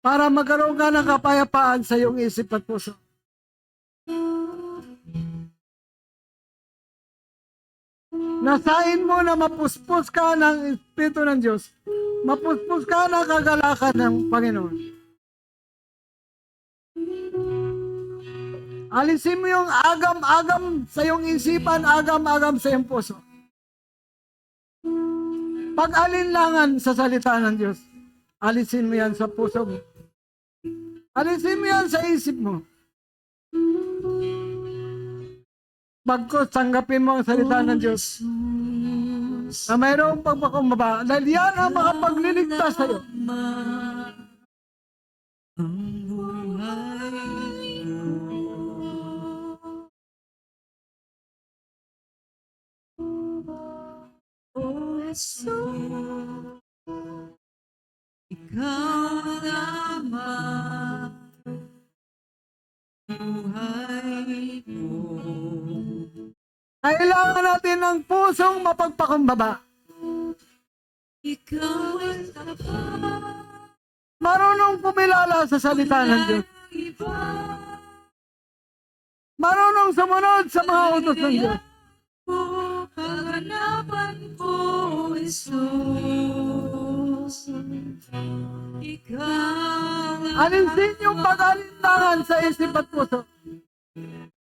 para magkaroon ka ng kapayapaan sa iyong isip at puso. Nasain mo na mapuspos ka ng Espiritu ng Diyos. Mapuspos ka ng kagalakan ng Panginoon. Alisin mo yung agam-agam sa iyong isipan, agam-agam sa iyong puso. Pag-alinlangan sa salita ng Diyos, alisin mo yan sa puso mo. Alisin mo yan sa isip mo. Bagkus, tanggapin mo ang salita ng Diyos na mayroong pagpakumbaba dahil yan ang makapagliligtas sa iyo. Jesus, ikaw naman buhay ko. Kailangan natin ng pusong mapagpakumbaba. Ikaw ay tapat. Marunong pumilala sa salita ng Diyos. Marunong sumunod sa mga utos ng Diyos. Kaganapan ko, Jesus. Ikaw Alinsin yung pag-alinlangan sa isip at puso.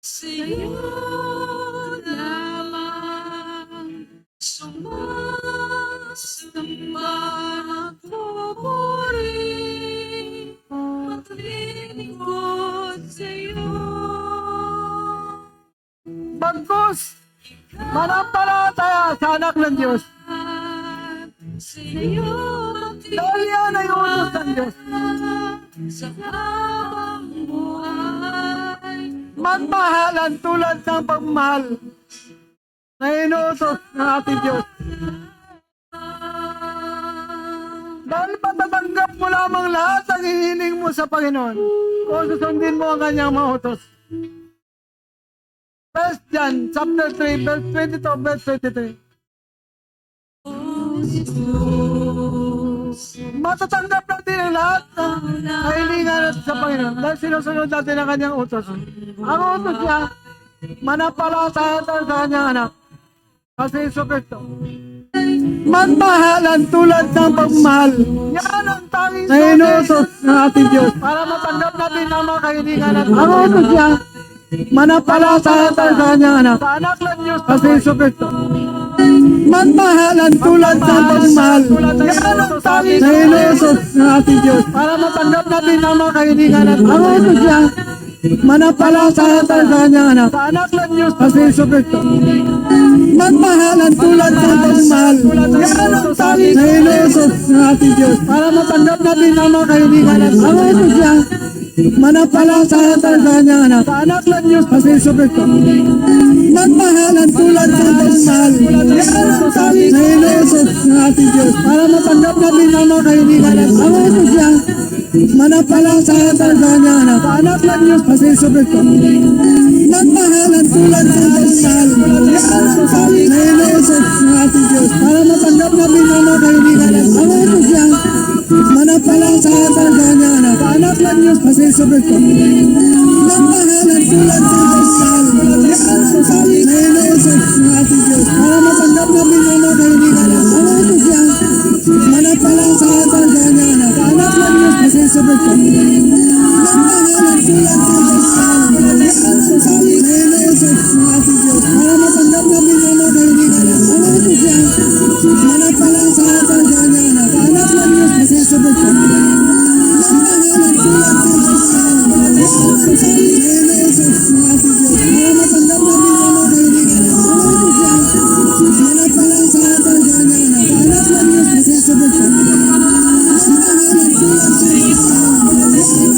sa'yo lamang sumasamba ako puri maglilingkod sa'yo. Bagkus, manampalataya sa anak ng Diyos. Sa'yo Dahil yan ay utos ng Diyos. sa habang buhay. Magmahalan tulad ng pagmahal na inuutos ng ating Diyos. Dahil matatanggap mo lamang lahat ang hinihiling mo sa Panginoon kung susundin mo ang kanyang mga utos. 1 John chapter 3 verse 22 verse 23. Matatanggap natin ang lahat ng kahilingan natin sa Panginoon dahil sinusunod natin ang kanyang utos. Ang utos niya, manampalataya tayo sa kanyang anak, kasi Jesu Cristo. magmahalan tulad ng pagmahal. Yan ang tanging na inutos ng ating Diyos para matanggap natin ang mga kahilingan at ang utos niya manampalataya tayo sa kanyang anak, sa anak ng Diyos na si Jesu Cristo. Magmahalan tulad ng pagmahal. Yan ang tanging na inutos ng ating Diyos para matanggap natin ang mga kahilingan at ang utos niya manampalataya tayo sa kanyang anak, sa anak ng Diyos na si Jesu Cristo. Magmahalan tulad ng pagmahal. Yan ang tanging na inutos ng ating Diyos para matanggap natin ang mga kahilingan at ang utos niya manampalataya tayo sa kanyang anak, sa anak ng Diyos na si Jesu Cristo. Magmahalan tulad ng pagmahal. Yan ang tanging na inutos ng ating Diyos para matanggap natin ang mga kahilingan at ang utos niya manampalataya tayo sa kanyang anak, sa anak ng Diyos na si Jesu Cristo. Magmahalan tulad ng pagmahal. Yan ang tanging na inutos ng ating Diyos para matanggap natin ang mga kahilingan at ang utos niya manampalataya tayo sa kanyang anak, sa anak ng Diyos na si Jesu Cristo. Magmahalan tulad ng pagmahal. Yan ang tanging na inutos ng ating Diyos para matanggap natin ang mga kahilingan at ang utos niya manampalataya tayo sa kanyang anak, sa anak ng Diyos na si Jesu Cristo. Magmahalan tulad ng pagmahal. Yan ang tanging na inutos ng ating Diyos para matanggap natin ang mga kahilingan at ang utos niya manampalataya tayo sa kanyang anak, sa anak ng Diyos na si Jesu Cristo. Magmahalan tulad ng pagmamahal. Yan ang tanging na inutos ng ating Diyos para matanggap natin ang mga kahilingan at ang utos niya manampalataya tayo sa kanyang anak, sa anak ng Diyos na si Jesu Cristo. Magmahalan tulad ng pagmamahal. Yan ang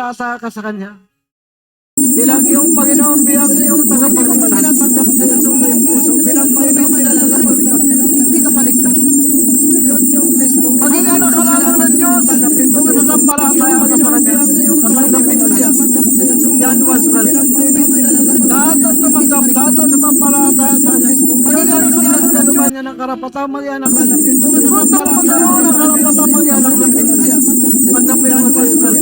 sampalataya ka sa Kanya. Bilang iyong Panginoon, bilang iyong tagapagligtas. Tanggap sa Yesus sa iyong puso. Bilang Panginoon, bilang tagapagligtas. Hindi ka paligtas. Maging anak ka lamang ng Diyos. Kung sasampalataya ka sa Kanya, tatanggapin mo siya. Yan was well. Lahat ang tumanggap, lahat ang sumampalataya sa Kanya. Maging anak ka lamang kaluban niya ng karapatang mag-ianak ka. Kung gusto mo magkaroon ng karapatang mag-ianak ka, tanggapin mo sa Yesus.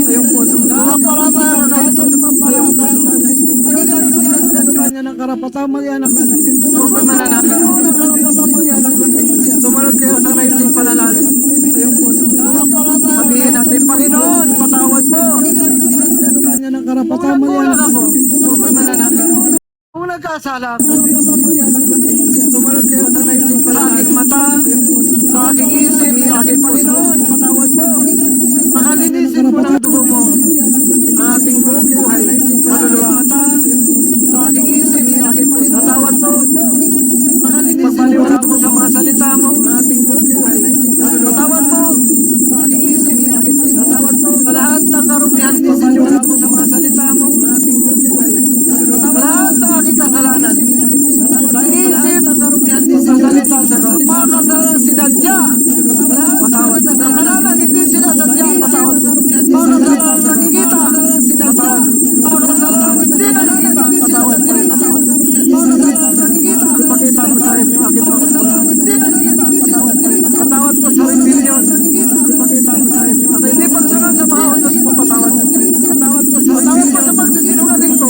Ayong puso. Sumampalataya ka kay Jesus. Ayong puso. Maging anak ka lamang kaluban niya ng karapatang mag-ianak ka. Kung mananakit mo ng karapatang mag-ianak ka, sumunod kayo sa maising panalangin. Ayong puso. Sabihin natin, Panginoon, patawad mo. Kung nagkulang ako, kung nagkasala ako, sumunod kayo sa maising panalangin. Sa aking mata, sa aking isip, sa aking Panginoon, patawad mo. Makalinisin mo ng dugo mo ang ating buong buhay. Kaluluwa. Sa aking isip, sa aking puso, patawad mo. Pagpaliwanag mo sa mga salita mo ang ating buong buhay. Patawad mo sa aking isip, sa aking puso. Patawad mo sa lahat ng karumihan ko. Pagpaliwanag mo sa mga salita mo ang ating buong buhay. Lahat ng aking kasalanan sa isip ng karumihan ko sa salita sa ko. Mga kasalanan sinadya. Patawad ka. Kasalanan hindi sinasadya. Patawad mo. Mga kasalanan nakikita. Sinadya. Mga kasalanan hindi nakikita. Patawad mo. Mga kasalanan nakikita. Ipakita mo sa akin yung aking mga kasalanan. Hindi nakikita. Patawad mo. Patawad mo sa rebellion. Ipakita mo sa akin yung aking. Hindi pagsunod sa mga utos mo. Patawad mo. Patawad mo sa rebellion. Patawad mo sa pagsisinungaling ko.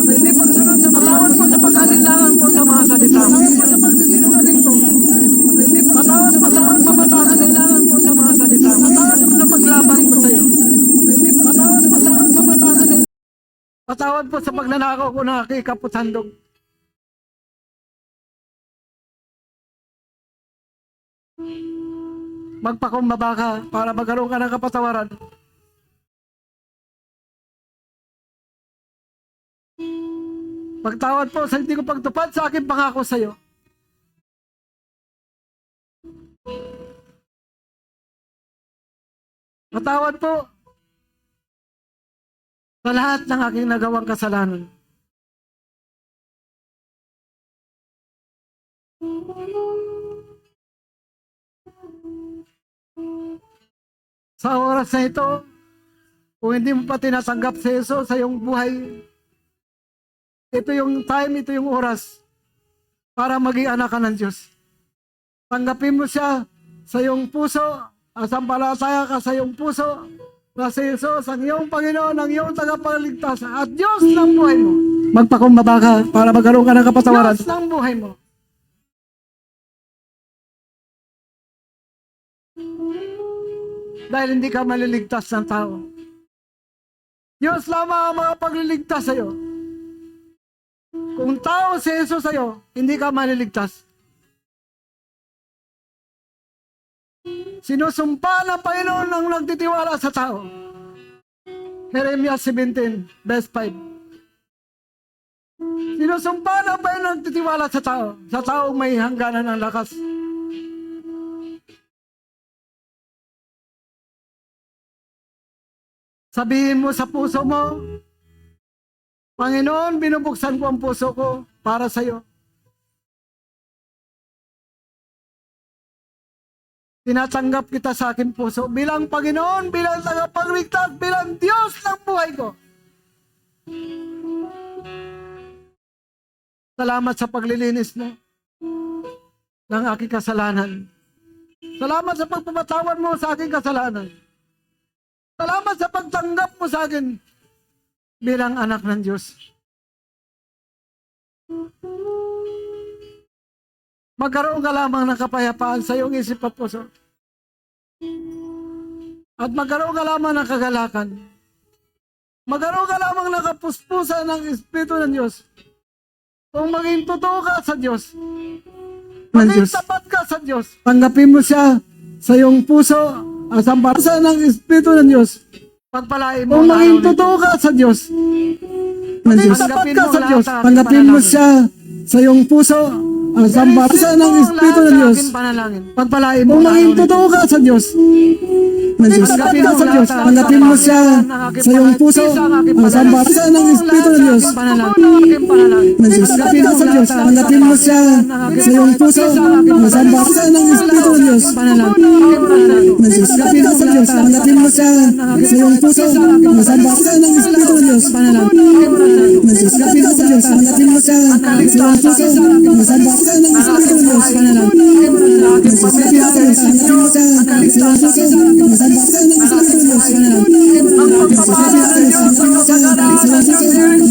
Hindi pagsunod sa patawad mo sa pag-alinlangan ko sa mga salita. Patawad mo sa pagsisinungaling ko. Patawad mo sa pagpapatalinlangan ko sa mga salita. Patawad mo sa paglaban ko sa iyo. Patawad mo sa pagpapatalinlangan. Patawad po sa pagnanakaw ko ng aking kapusandog. Magpakumbaba ka para magkaroon ka ng kapatawaran. Pagtawad po sa hindi ko pagtupad sa aking pangako sa iyo. Patawad po sa lahat ng aking nagawang kasalanan. Sa oras na ito, kung hindi mo pa tinatanggap si Jesus sa iyong buhay, ito yung time, ito yung oras para maging anak ka ng Diyos. Tanggapin mo siya sa iyong puso, asampalataya ka sa iyong puso, na si Jesus ang iyong Panginoon, ang iyong tagapagligtas, at Diyos ng buhay mo. Magpakumbaba ka para magkaroon ka ng kapatawaran. Diyos ng buhay mo. Dahil hindi ka maliligtas ng tao. Diyos lamang ang makapagliligtas sa iyo. Kung tao si Jesus sa iyo, hindi ka maliligtas. Sinusumpa ng Panginoon ang nagtitiwala sa tao. Jeremiah 17, verse 5. Sinusumpa ng Panginoon ang nagtitiwala sa tao. Sa taong may hangganan ng lakas. Sabihin mo sa puso mo, Panginoon, binubuksan ko ang puso ko para sa iyo. Tinatanggap kita sa aking puso bilang Panginoon, bilang tagapagligtas, bilang Diyos ng buhay ko. Salamat sa paglilinis mo ng aking kasalanan. Salamat sa pagpapatawad mo sa aking kasalanan. Salamat sa pagtanggap mo sa akin bilang anak ng Diyos. Magkaroon ka lamang ng kapayapaan sa iyong isip at puso. At magkaroon ka lamang ng kagalakan. Magkaroon ka lamang ng kapuspusan ng Espiritu ng Diyos. Kung maging totoo ka sa Diyos, maging tapat ka sa Diyos, tanggapin mo siya sa iyong puso, asampasan ng Espiritu ng Diyos. Pagpalain mo. Kung maging totoo ka sa Diyos, maging tapat ka sa Diyos, tanggapin mo siya sa iyong puso, ang sambahasan ng Espiritu ng Diyos. Pagpalain mo. Kung maging totoo ka sa Diyos, ng Diyos, Tanggapin ka mo sa Diyos, lahat. tanggapin mo siya sa iyong puso, ang sambahasan ng Espiritu ng Diyos. Ng Diyos, tanggapin ka sa Diyos, tanggapin mo siya sa iyong puso, ang sambahasan ng Espiritu ng Diyos. Ng Diyos, tanggapin ka sa Diyos, tanggapin mo siya sa iyong puso, ang sambahasan ng Espiritu ng Diyos. Ng Diyos, tanggapin ka sa Diyos, tanggapin mo siya sa iyong puso, ang sambahasan ng Espiritu ng Diyos. Ng Diyos, tanggapin ka sa Diyos, tanggapin mo siya sa iyong puso, ang sambahasan ng Espiritu ng Diyos. Ng Diyos, tanggapin ka sa Diyos, tanggapin mo siya sa iyong puso, ang sambahasan ng Espiritu ng Diyos.